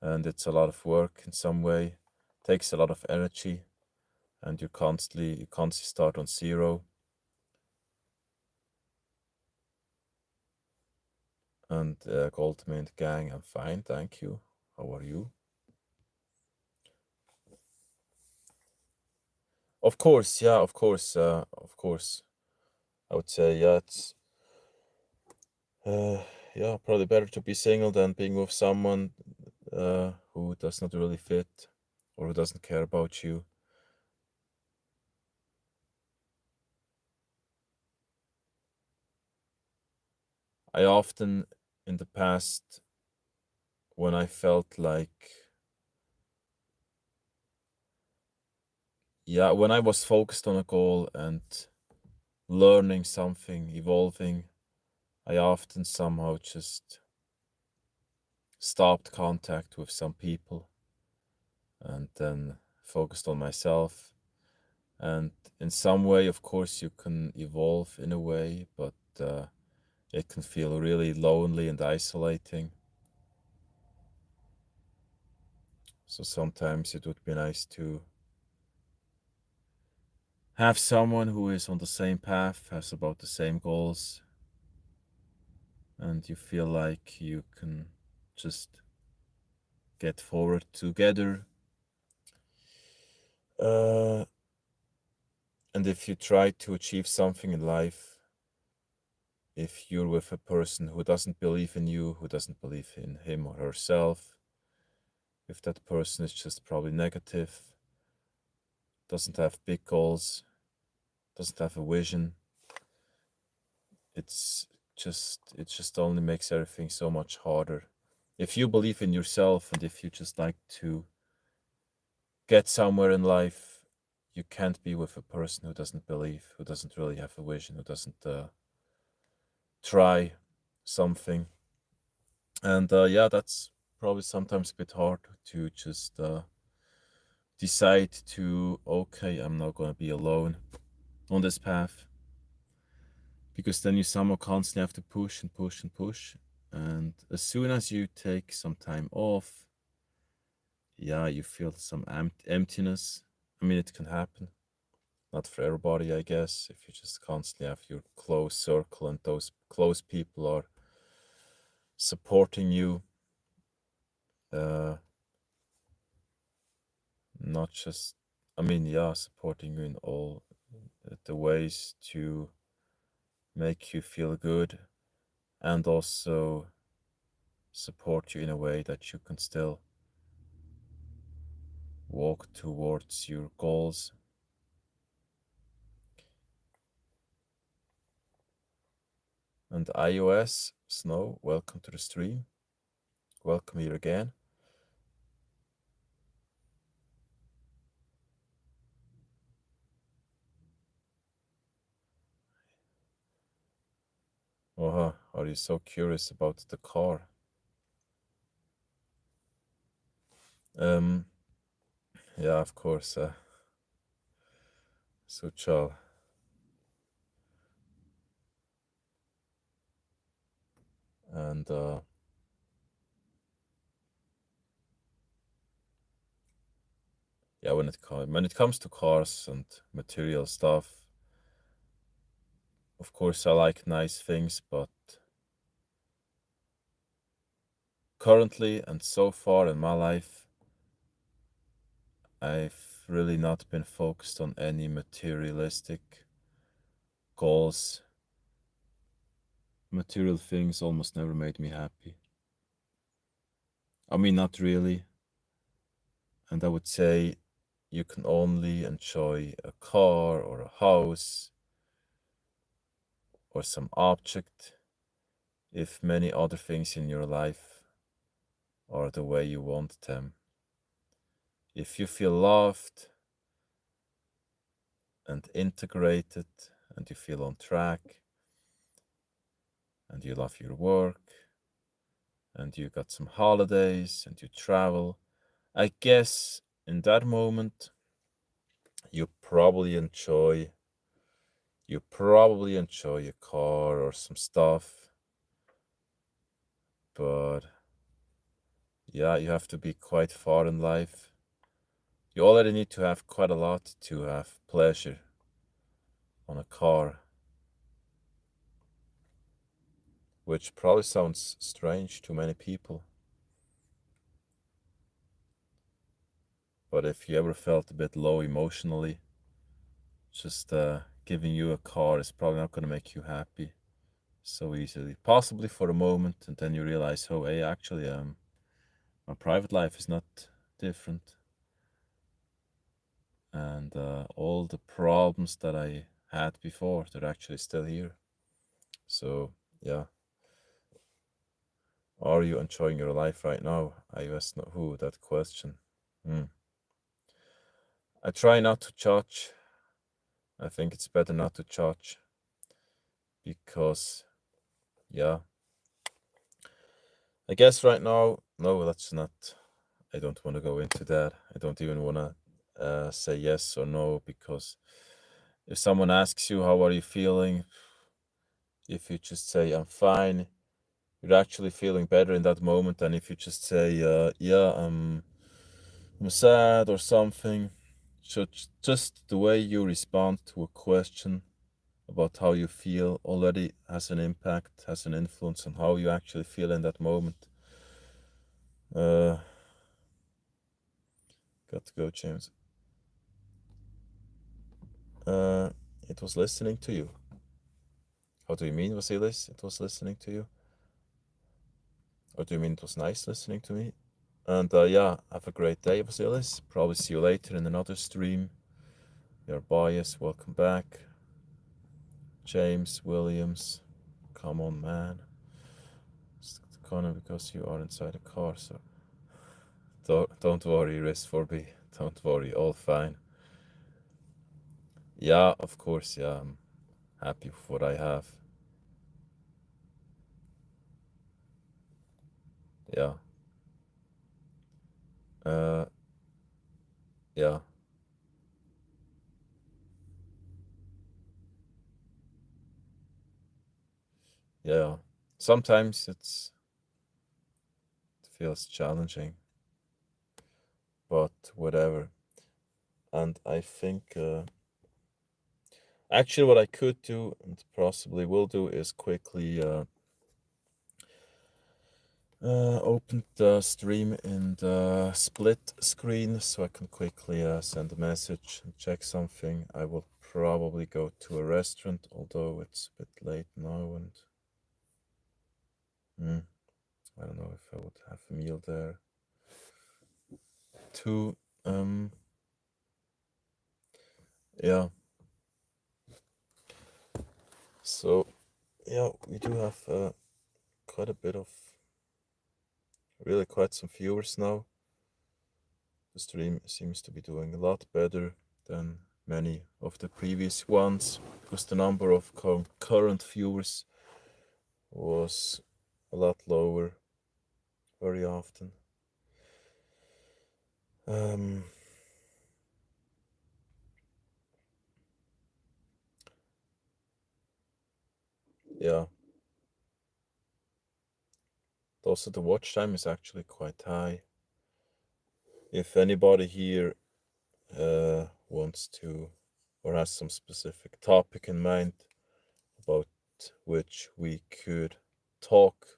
and it's a lot of work in some way, takes a lot of energy, and you constantly start on zero. And Goldmint Gang, I'm fine, thank you. How are you? Of course, yeah, of course, of course. I would say, yeah, it's uh, yeah, probably better to be single than being with someone who does not really fit or who doesn't care about you. I often, in the past, when I felt like, yeah, when I was focused on a goal and learning something, evolving, I often somehow just stopped contact with some people and then focused on myself. And in some way, of course, you can evolve in a way, but it can feel really lonely and isolating. So sometimes it would be nice to have someone who is on the same path, has about the same goals, and you feel like you can just get forward together. Uh, and if you try to achieve something in life, if you're with a person who doesn't believe in you, who doesn't believe in him or herself, if that person is just probably negative, doesn't have big goals, doesn't have a vision, it's it just only makes everything so much harder. If you believe in yourself and if you just like to get somewhere in life, you can't be with a person who doesn't believe, who doesn't really have a vision, who doesn't try something. And yeah, that's probably sometimes a bit hard to just decide to, okay, I'm not going to be alone on this path, because then you somehow constantly have to push and push and push. And as soon as you take some time off, yeah, you feel some emptiness. I mean, it can happen. Not for everybody, I guess. If you just constantly have your close circle and those close people are supporting you, uh, not just, I mean, yeah, supporting you in all the ways to make you feel good and also support you in a way that you can still walk towards your goals. And iOS, Snow, welcome to the stream. Welcome here again. Oh, are you so curious about the car? Yeah, of course. Suchal. And yeah, when it comes to cars and material stuff, of course I like nice things, but currently and so far in my life, I've really not been focused on any materialistic goals. Material things almost never made me happy. I mean, not really. And I would say you can only enjoy a car or a house or some object if many other things in your life are the way you want them. If you feel loved and integrated and you feel on track and you love your work and you got some holidays and you travel, I guess in that moment you probably enjoy a car or some stuff, but yeah, you have to be quite far in life. You already need to have quite a lot to have pleasure on a car, which probably sounds strange to many people. But if you ever felt a bit low emotionally, just giving you a car is probably not going to make you happy so easily. Possibly for a moment, and then you realize, oh, hey, actually, my private life is not different, and all the problems that I had before, they're actually still here. So yeah, are you enjoying your life right now? I asked who that question. Hmm. I try not to judge. I think it's better not to judge because, yeah, I guess right now, no, that's not. I don't want to go into that. I don't even want to say yes or no because if someone asks you, how are you feeling? If you just say, I'm fine, you're actually feeling better in that moment than if you just say, yeah, I'm sad or something. So just the way you respond to a question about how you feel already has an impact, has an influence on how you actually feel in that moment. Got to go, James. It was listening to you. How do you mean, Vasilis? It was listening to you? Or do you mean it was nice listening to me? And yeah, have a great day, Vasilis. Probably see you later in another stream. Your bias, welcome back. James Williams, come on, man. It's Connor because you are inside a car, so don't worry, Riz 4B. Don't worry, all fine. Yeah, of course, yeah, I'm happy with what I have. Yeah. Uh, yeah. Yeah. Sometimes it feels challenging, but whatever. And I think actually what I could do and possibly will do is quickly open the stream in the split screen so I can quickly send a message and check something. I will probably go to a restaurant, although it's a bit late now, and I don't know if I would have a meal there. Too, yeah. So Yeah, we do have quite a bit of, really quite some viewers now. The stream seems to be doing a lot better than many of the previous ones because the number of current viewers was a lot lower very often. Yeah. Also, the watch time is actually quite high. If anybody here wants to or has some specific topic in mind about which we could talk,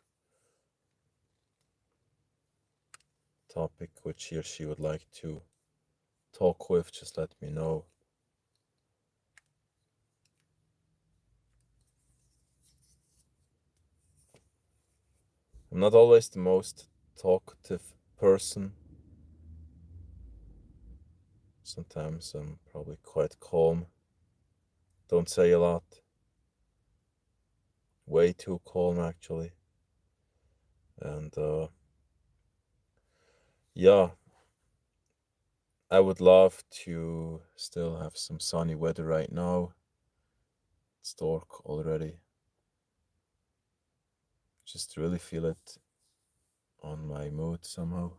topic which he or she would like to talk with, just let me know. I'm not always the most talkative person. Sometimes I'm probably quite calm. Don't say a lot. Way too calm, actually. And yeah, I would love to still have some sunny weather right now. It's dark already. Just really feel it on my mood somehow.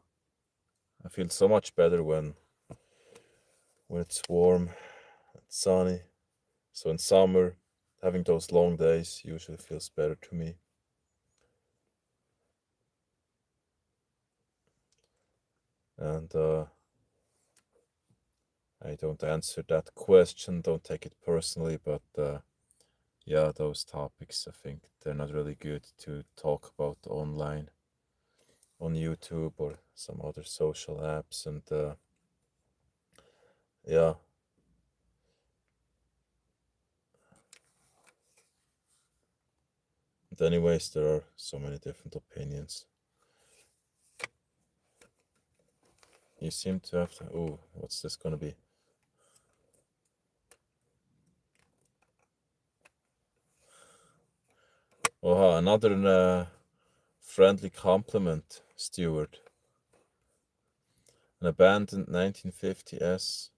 I feel so much better when it's warm and sunny. So in summer, having those long days usually feels better to me. And I don't answer that question, don't take it personally, but yeah, those topics, I think they're not really good to talk about online on YouTube or some other social apps. And yeah, but anyways, there are so many different opinions. You seem to have to, oh, what's this gonna be? Oh, another friendly compliment, Stewart. An abandoned 1950s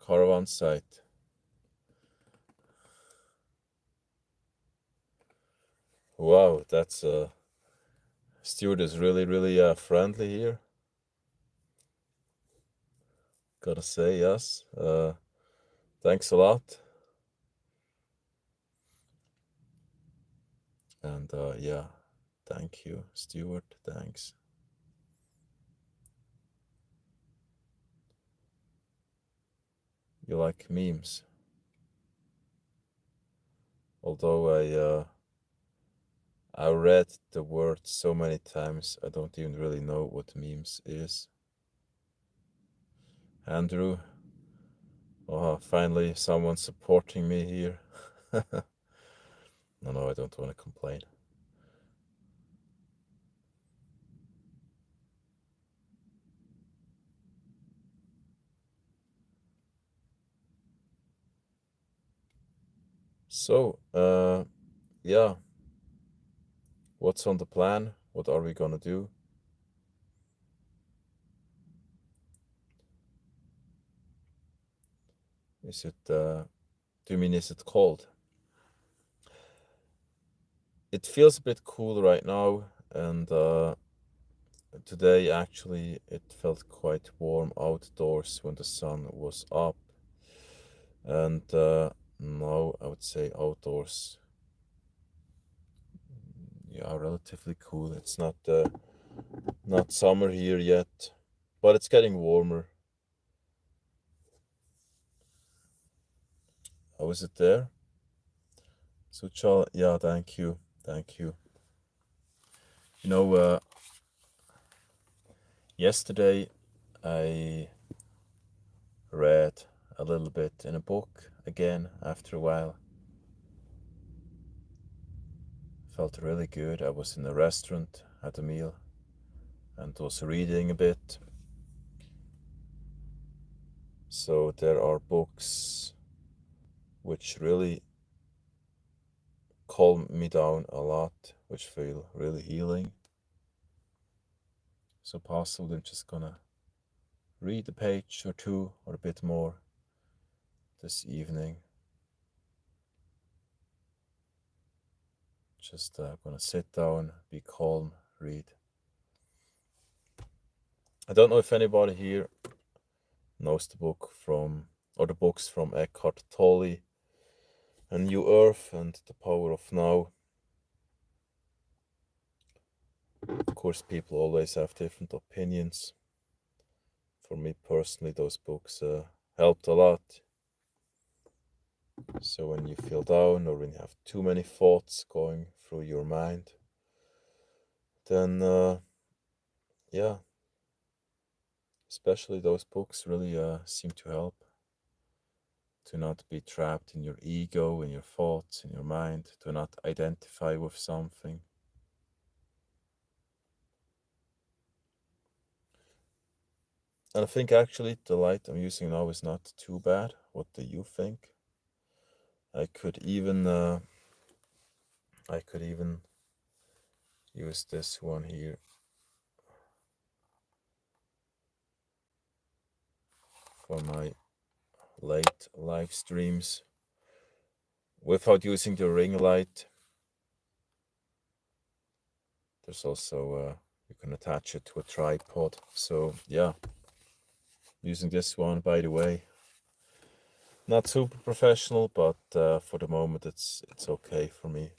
caravan site. Wow, that's Stewart is really friendly here. Gotta say, yes. Thanks a lot. And yeah, thank you, Stewart. Thanks. You like memes? Although I read the word so many times, I don't even really know what memes is. Andrew, oh, finally someone supporting me here. No, I don't want to complain. So, yeah, what's on the plan? What are we gonna do? Is it, do you mean is it cold? It feels a bit cool right now, and today actually it felt quite warm outdoors when the sun was up. And now I would say outdoors, yeah, relatively cool. It's not summer here yet, but it's getting warmer. How is it there? Suchal, yeah, thank you, thank you. You know, yesterday I read a little bit in a book again after a while. Felt really good. I was in a restaurant, had a meal, and was reading a bit. So there are books which really calm me down a lot, which feel really healing. So possibly I'm just gonna read a page or two or a bit more this evening. Just gonna sit down, be calm, read. I don't know if anybody here knows the book from, or the books from Eckhart Tolle, A New Earth and The Power of Now. Of course, people always have different opinions. For me personally, those books helped a lot. So when you feel down or when you have too many thoughts going through your mind, then yeah, especially those books really seem to help to not be trapped in your ego, in your thoughts, in your mind, to not identify with something. And I think actually the light I'm using now is not too bad. What do you think? I could even use this one here for my late live streams without using the ring light. There's also you can attach it to a tripod. So yeah, using this one, by the way. Not super professional, but for the moment it's okay for me.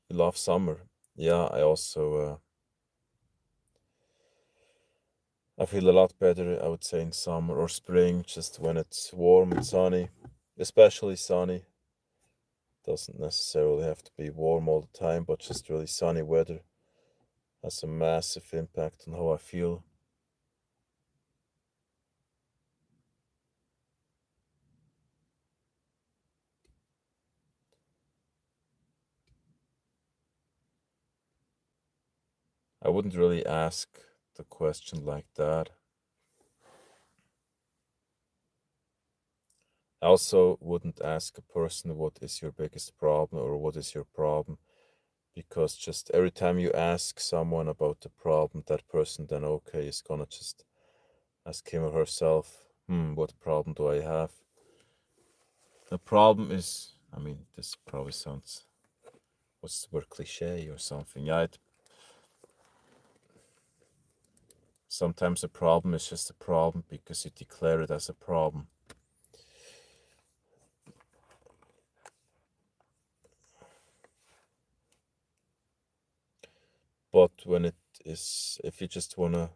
You love summer. Yeah, I also I feel a lot better, I would say, in summer or spring, just when it's warm and sunny, especially sunny. Doesn't necessarily have to be warm all the time, but just really sunny weather has a massive impact on how I feel. I wouldn't really ask the question like that. I also wouldn't ask a person what is your biggest problem or what is your problem, because just every time you ask someone about the problem, that person then okay is gonna just ask him or herself, what problem do I have? The problem is, I mean, this probably sounds, what's the word, cliche or something. Yeah, sometimes a problem is just a problem because you declare it as a problem. But when it is, if you just wanna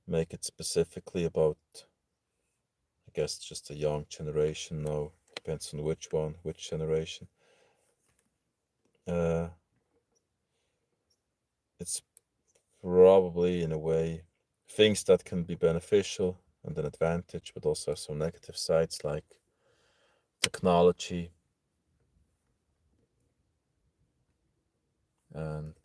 make it specifically about, I guess, just a young generation now, depends on which one, which generation. It's probably in a way things that can be beneficial and an advantage, but also have some negative sides like technology and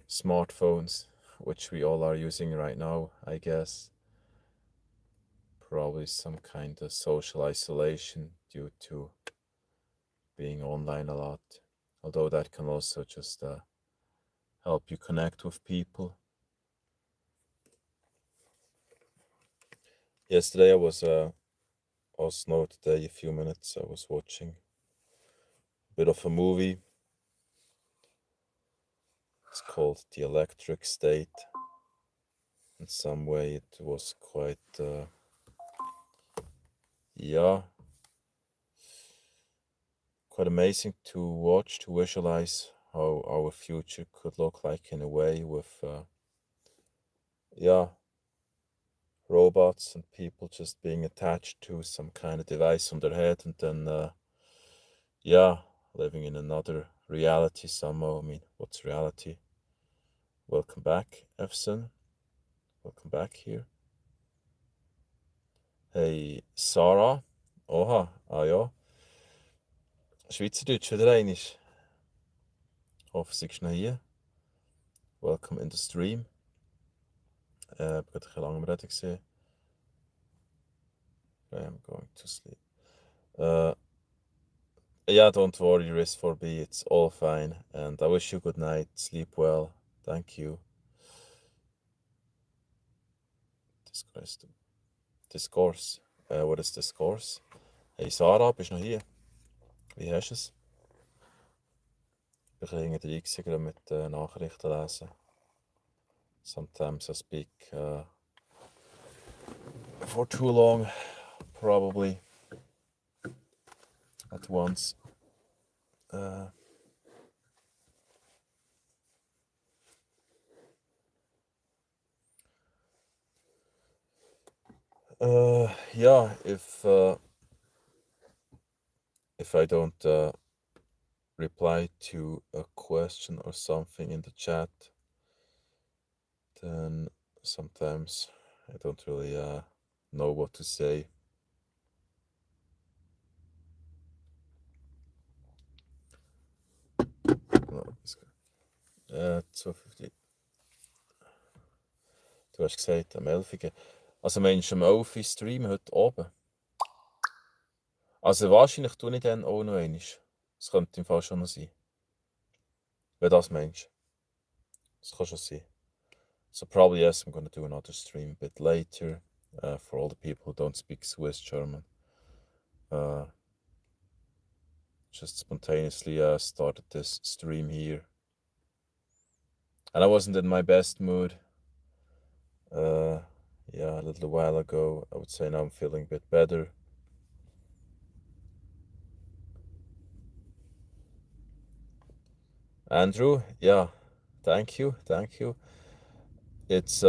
smartphones, which we all are using right now, I guess. Probably some kind of social isolation due to being online a lot, although that can also just help you connect with people. Yesterday I was also today a few minutes I was watching a bit of a movie. It's called The Electric State. In some way it was quite yeah, quite amazing to watch, to visualize how our future could look like in a way with yeah, robots and people just being attached to some kind of device on their head and then yeah, living in another reality somehow. I mean, what's reality? Welcome back, Efson. Welcome back here. Hey, Sarah. Oha, ah ja. Schweizerdeutsch wieder einmal. Ich hoffe, sie ist noch hier. Welcome in the stream. Ich habe gerade ein lange Reden gesehen. I am going to sleep. Yeah, don't worry, Riz 4B, it's all fine. And I wish you good night, sleep well. Thank you. Discourse. What is discourse? Hey Sarah, bist du noch hier? Wie hast du es? Ich bin ein bisschen drin mit Nachrichten lesen. Sometimes I speak for too long, probably at once. Yeah, if I don't reply to a question or something in the chat, then sometimes I don't really know what to say. No, 2:50. Du hast gesagt, am 11. Also meinst du am 11. Stream heute oben? Also wahrscheinlich tue ich dann auch noch einmal. Das könnte im Fall schon noch sein. Wenn das meinst. Das kann schon sein. So probably yes, I'm gonna do another stream a bit later. For all the people who don't speak Swiss German. Just spontaneously started this stream here. And I wasn't in my best mood. Yeah, a little while ago. I would say now I'm feeling a bit better. Andrew, yeah, thank you. It's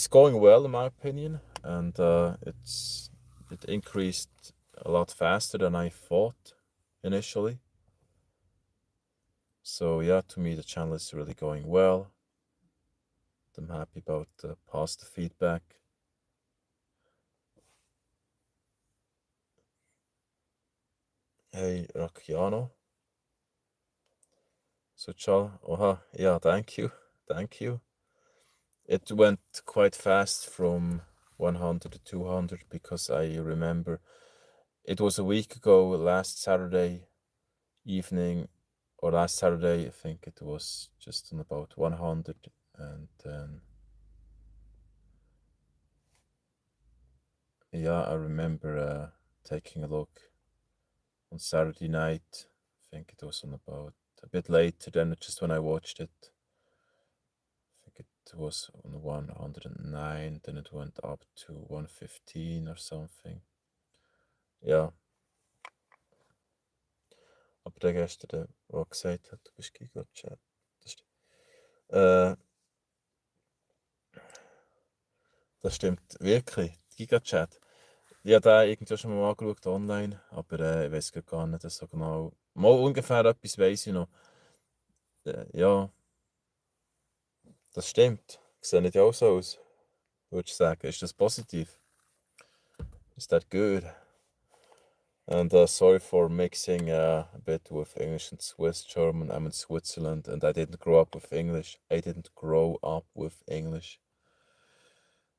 going well in my opinion, and it increased a lot faster than I thought initially. So yeah, to me the channel is really going well. I'm happy about the positive feedback. Hey Racchiano. Suchal. Oha, yeah, thank you. It went quite fast from 100 to 200 because I remember it was a week ago, last Saturday evening, or last Saturday, I think it was just on about 100, and then yeah, I remember taking a look on Saturday night. I think it was on about a bit later than just when I watched it. I think it was on 109, then it went up to 115 or something. Ja. Aber der gestern, der gesagt hat, du bist Giga-Chat. Das stimmt wirklich. Giga-Chat. Ich habe den irgendwie schon mal angeschaut online, aber ich weiß gar nicht so genau. Mal ungefähr etwas weiss ich noch. Ja, das stimmt. Sieht nicht auch so aus, würde ich sagen. Ist das positiv? Is that good? And sorry for mixing a bit with English and Swiss German. I'm in Switzerland and I didn't grow up with English.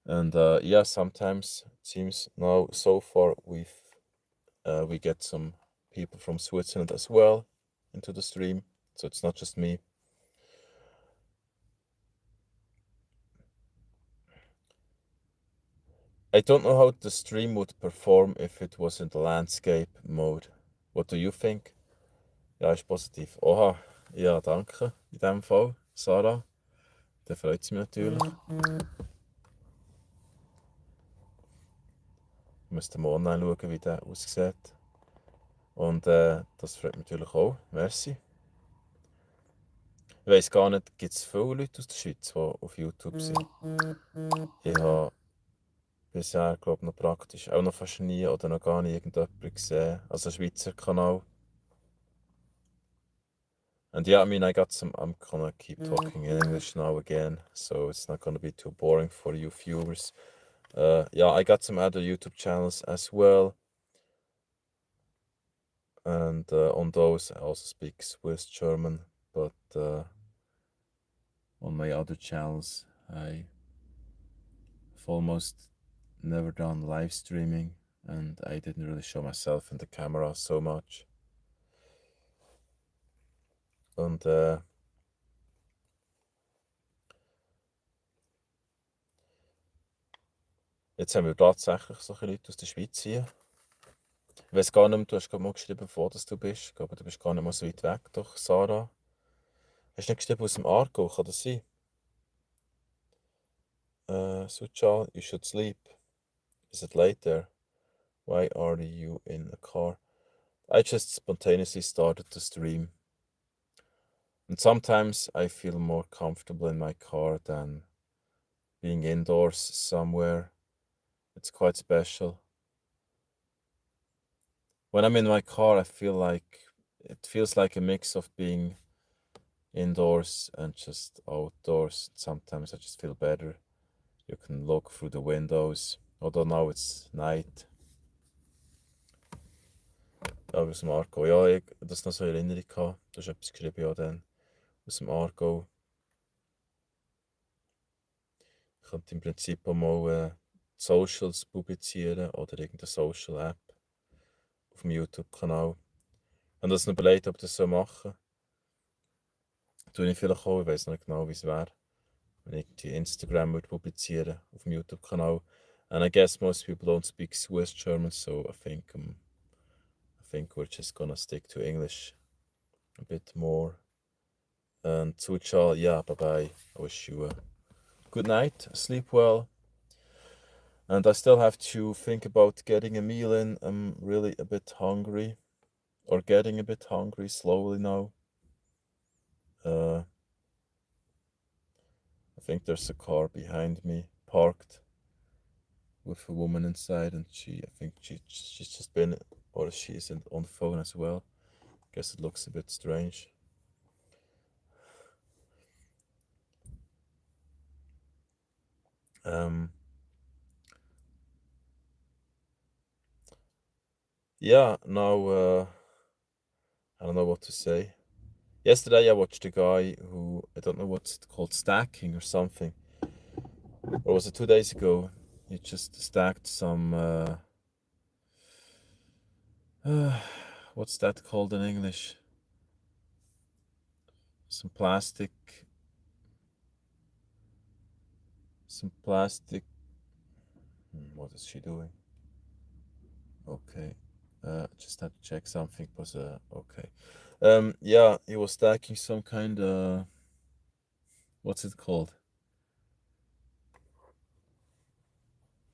And yeah, sometimes it seems now so far we get some people from Switzerland as well into the stream, so it's not just me. I don't know how the stream would perform if it was in the landscape mode. What do you think? Ja, ist positiv. Oha, ja, danke in dem Fall, Sarah. Der freut sich natürlich. Müsst ihr mal online schauen, wie der aussieht. Und das freut mich natürlich auch. Merci. Ich weiss gar nicht, gibt es viele Leute aus der Schweiz, die auf YouTube sind? Ich habe bisher, glaube ich, noch praktisch auch noch fast nie oder noch gar nie irgendjemanden gesehen. Also ein Schweizer Kanal. And yeah, I mean, I'm gonna keep talking in English now again, so it's not gonna be too boring for you viewers. Yeah, I got some other YouTube channels as well, and on those I also speak Swiss German, but on my other channels I've almost never done live streaming, and I didn't really show myself in the camera so much. Und jetzt haben wir tatsächlich solche Leute aus der Schweiz hier. Ich weiß gar nicht mehr, du hast gerade mal geschrieben, wo das du bist. Ich glaube, du bist gar nicht mal so weit weg, doch, Sarah. Hast du nicht geschrieben aus dem Aargau, kann das sein? Suchal, you should sleep. Is it late there? Why are you in a car? I just spontaneously started to stream. And sometimes I feel more comfortable in my car than being indoors somewhere. It's quite special. When I'm in my car, I feel like it feels like a mix of being indoors and just outdoors. Sometimes I just feel better. You can look through the windows, although now it's night. Ja, aus dem Aargau. Ja, ich das noch so in Erinnerung gehabt. Du hast etwas geschrieben, ja, dann aus dem Aargau. Ich könnte im Prinzip auch mal Socials publizieren oder irgendeine Social-App auf dem YouTube-Kanal. Ich habe das noch überlegt, ob ich das so machen soll. Tue ich vielleicht auch, ich weiß noch nicht genau, wie es wäre. Wenn ich die Instagram würde publizieren auf dem YouTube-Kanal. And I guess most people don't speak Swiss German, so I think we're just gonna stick to English a bit more. And Zuchal, yeah, bye bye. I wish you a good night, sleep well. And I still have to think about getting a meal in. I'm really a bit hungry, or getting a bit hungry slowly now. I think there's a car behind me parked with a woman inside, and I think she's just been, or she's on the phone as well. Guess it looks a bit strange. Yeah, now I don't know what to say. Yesterday I watched a guy who, I don't know what's it called, stacking or something. Or was it 2 days ago? He just stacked some, what's that called in English? Some plastic. What is she doing? Okay. Just had to check something, but okay. Yeah, he was stacking some kind of, what's it called?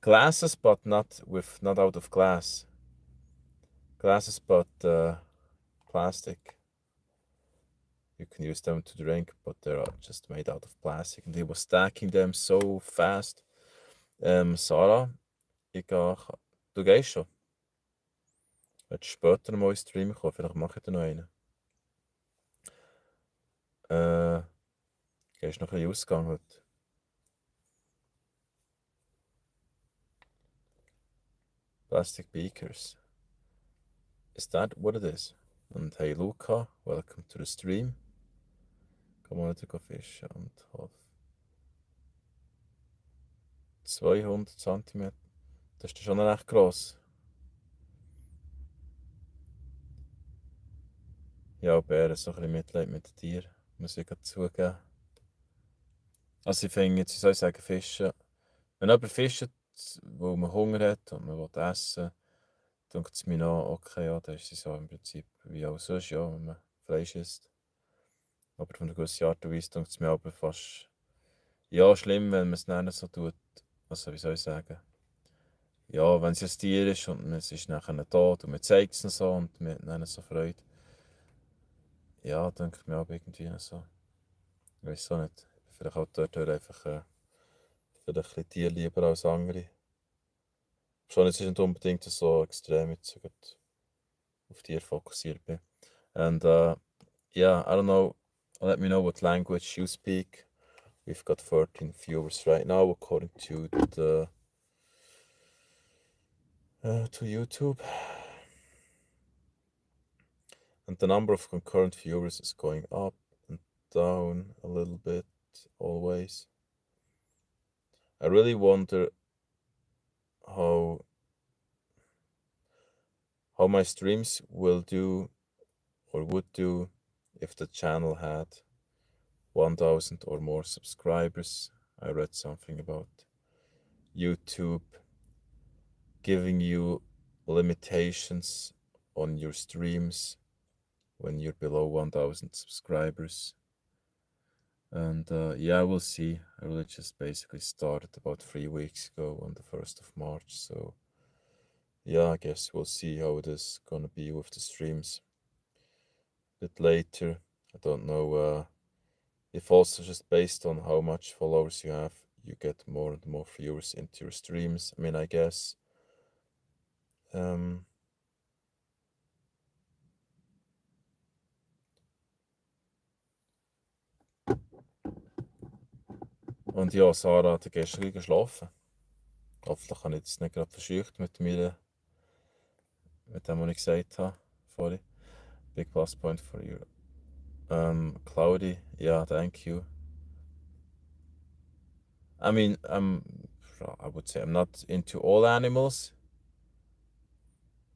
Glasses, but not out of glass. Glasses, but plastic. You can use them to drink, but they're just made out of plastic. And he was stacking them so fast. Sarah, du gehst schon. Willst du später mal ins Stream kommen? Vielleicht mache ich dir noch einen. Gehst noch ein bisschen Ausgang heute? Plastic beakers. Is that what it is? And hey Luca, welcome to the stream. Komm mal heute fischen und hol 200 cm. Das ist schon recht gross. Ja, Bären, so ein bisschen Mitleid mit den Tieren, muss ich gerade zugeben. Also ich finde jetzt, wie soll ich sagen, Fischen. Wenn jemand fischt, weil man Hunger hat und man will essen, denkt es mir noch, okay, ja, dann ist es so im Prinzip wie auch sonst, ja, wenn man Fleisch isst. Aber von einer gewissen Art und Weise denkt es mir aber fast, ja, schlimm, wenn man es nicht so tut. Also wie soll ich sagen? Ja, wenn es ein Tier ist und es ist nachher tot und man zeigt es so und man hat dann so Freude. Ja, denke ich mir auch irgendwie so. Ich weiß auch nicht. Vielleicht auch dort einfach vielleicht ein bisschen tierlieber als andere. Schon jetzt ist nicht unbedingt so extrem jetzt auf Tier fokussiert bin. And yeah, I don't know. Let me know what language you speak. We've got 13 viewers right now according to the to YouTube. And the number of concurrent viewers is going up and down a little bit always. I really wonder how my streams will do or would do if the channel had 1,000 or more subscribers. I read something about YouTube giving you limitations on your streams when you're below 1,000 subscribers. And yeah, we'll see. I really just basically started about 3 weeks ago on the 1st of March. So yeah, I guess we'll see how it is gonna be with the streams a bit later. I don't know if also just based on how much followers you have, you get more and more viewers into your streams. I mean, I guess und ja, Sarah hat gestern geschlafen. Hoffentlich habe ich jetzt nicht gerade verscheucht mit dem, was ich gesagt habe vorhin. Big plus point for you. Cloudy, yeah, thank you. I mean, I would say I'm not into all animals,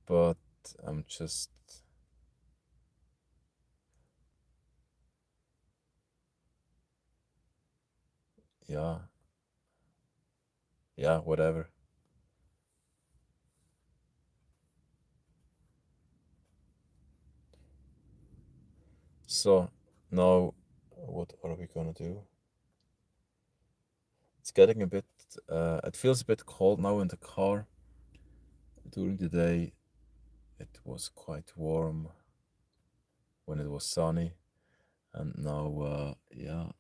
but I'm just, yeah, whatever. So now, what are we gonna do? It's getting a bit, it feels a bit cold now in the car. During the day, it was quite warm when it was sunny, and now, yeah,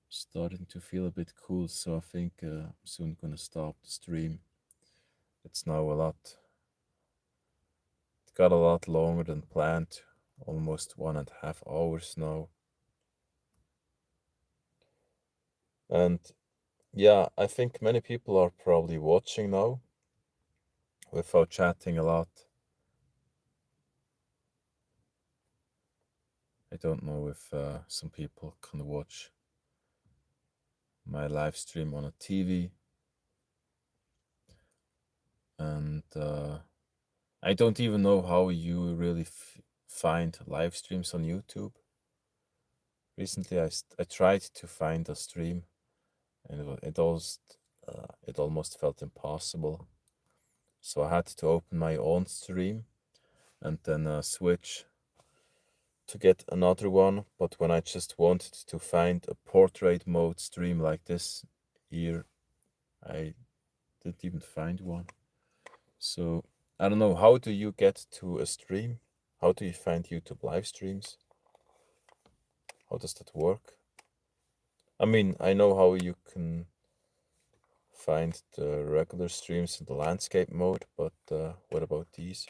starting to feel a bit cool. So I think I'm soon gonna stop the stream. It's now it got a lot longer than planned, almost 1.5 hours now. And yeah, I think many people are probably watching now without chatting a lot. I don't know if some people can watch my live stream on a TV. And I don't even know how you really find live streams on YouTube. Recently, I tried to find a stream, and it almost felt impossible. So I had to open my own stream and then switch to get another one. But when I just wanted to find a portrait mode stream like this here, I didn't even find one. So I don't know, how do you get to a stream? How do you find YouTube live streams? How does that work? I mean, I know how you can find the regular streams in the landscape mode, but what about these?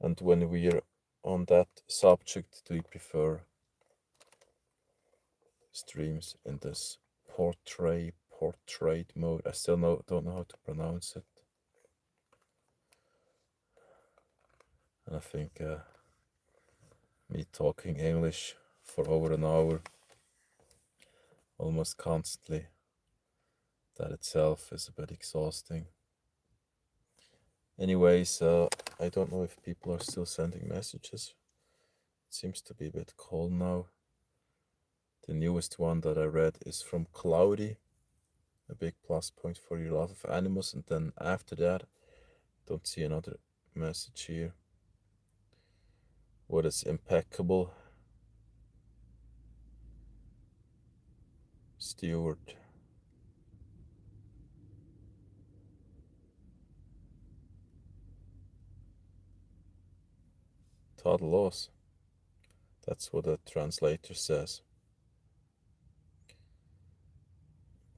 And when we're on that subject, do you prefer streams in this portrait mode? I still don't know how to pronounce it. And I think me talking English for over an hour almost constantly, that itself is a bit exhausting. Anyways, I don't know if people are still sending messages. It seems to be a bit cold now. The newest one that I read is from Cloudy, a big plus point for your love of animals. And then after that, don't see another message here. What is impeccable? Stewart. Total loss. That's what the translator says.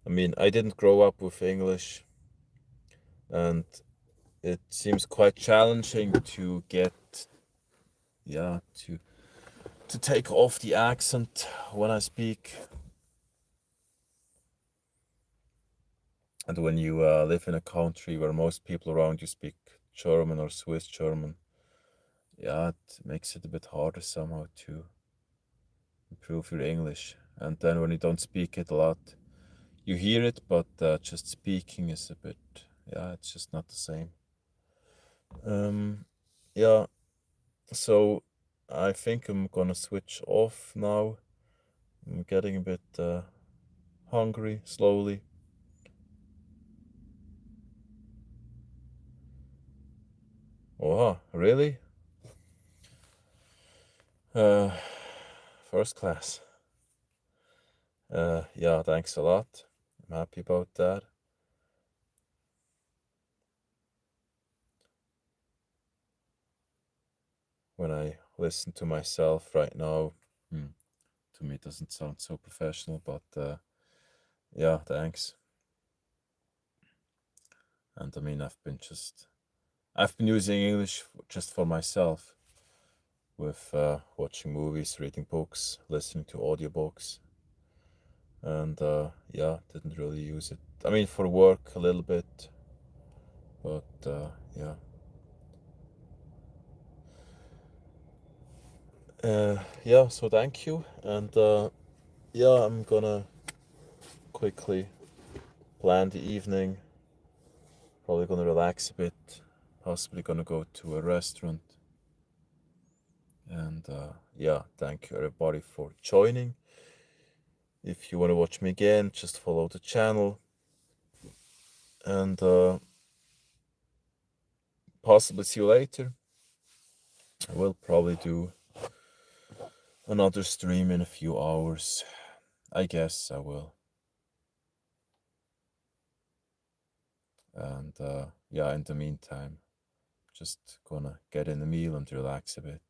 I mean, I didn't grow up with English, and it seems quite challenging to get, to take off the accent when I speak. And when you live in a country where most people around you speak German or Swiss German, yeah, it makes it a bit harder somehow to improve your English. And then when you don't speak it a lot, you hear it, but just speaking is a bit, yeah, it's just not the same. Yeah, so I think I'm gonna switch off now. I'm getting a bit hungry slowly. Oh, really? Uh, First class. Yeah, thanks a lot. I'm happy about that. When I listen to myself right now, to me it doesn't sound so professional, but yeah, thanks. And I mean, I've been using English just for myself, with watching movies, reading books, listening to audiobooks, and yeah, didn't really use it. I mean, for work a little bit, but yeah. Yeah, so thank you, and yeah, I'm gonna quickly plan the evening. Probably gonna relax a bit. Possibly gonna go to a restaurant. And yeah, thank you everybody for joining. If you want to watch me again, just follow the channel. And possibly see you later. I will probably do another stream in a few hours. I guess I will. And yeah, in the meantime, just gonna get in a meal and relax a bit.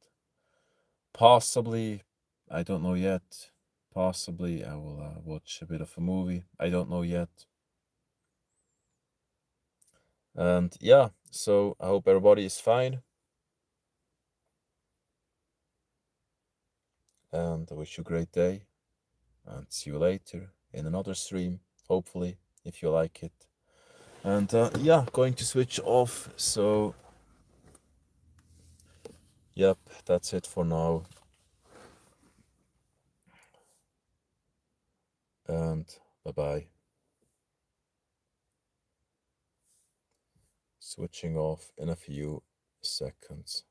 Possibly, I don't know yet. Possibly I will watch a bit of a movie. I don't know yet. And yeah, so I hope everybody is fine. And I wish you a great day. And see you later in another stream, hopefully, if you like it. And yeah, going to switch off. So, yep, that's it for now. And bye bye. Switching off in a few seconds.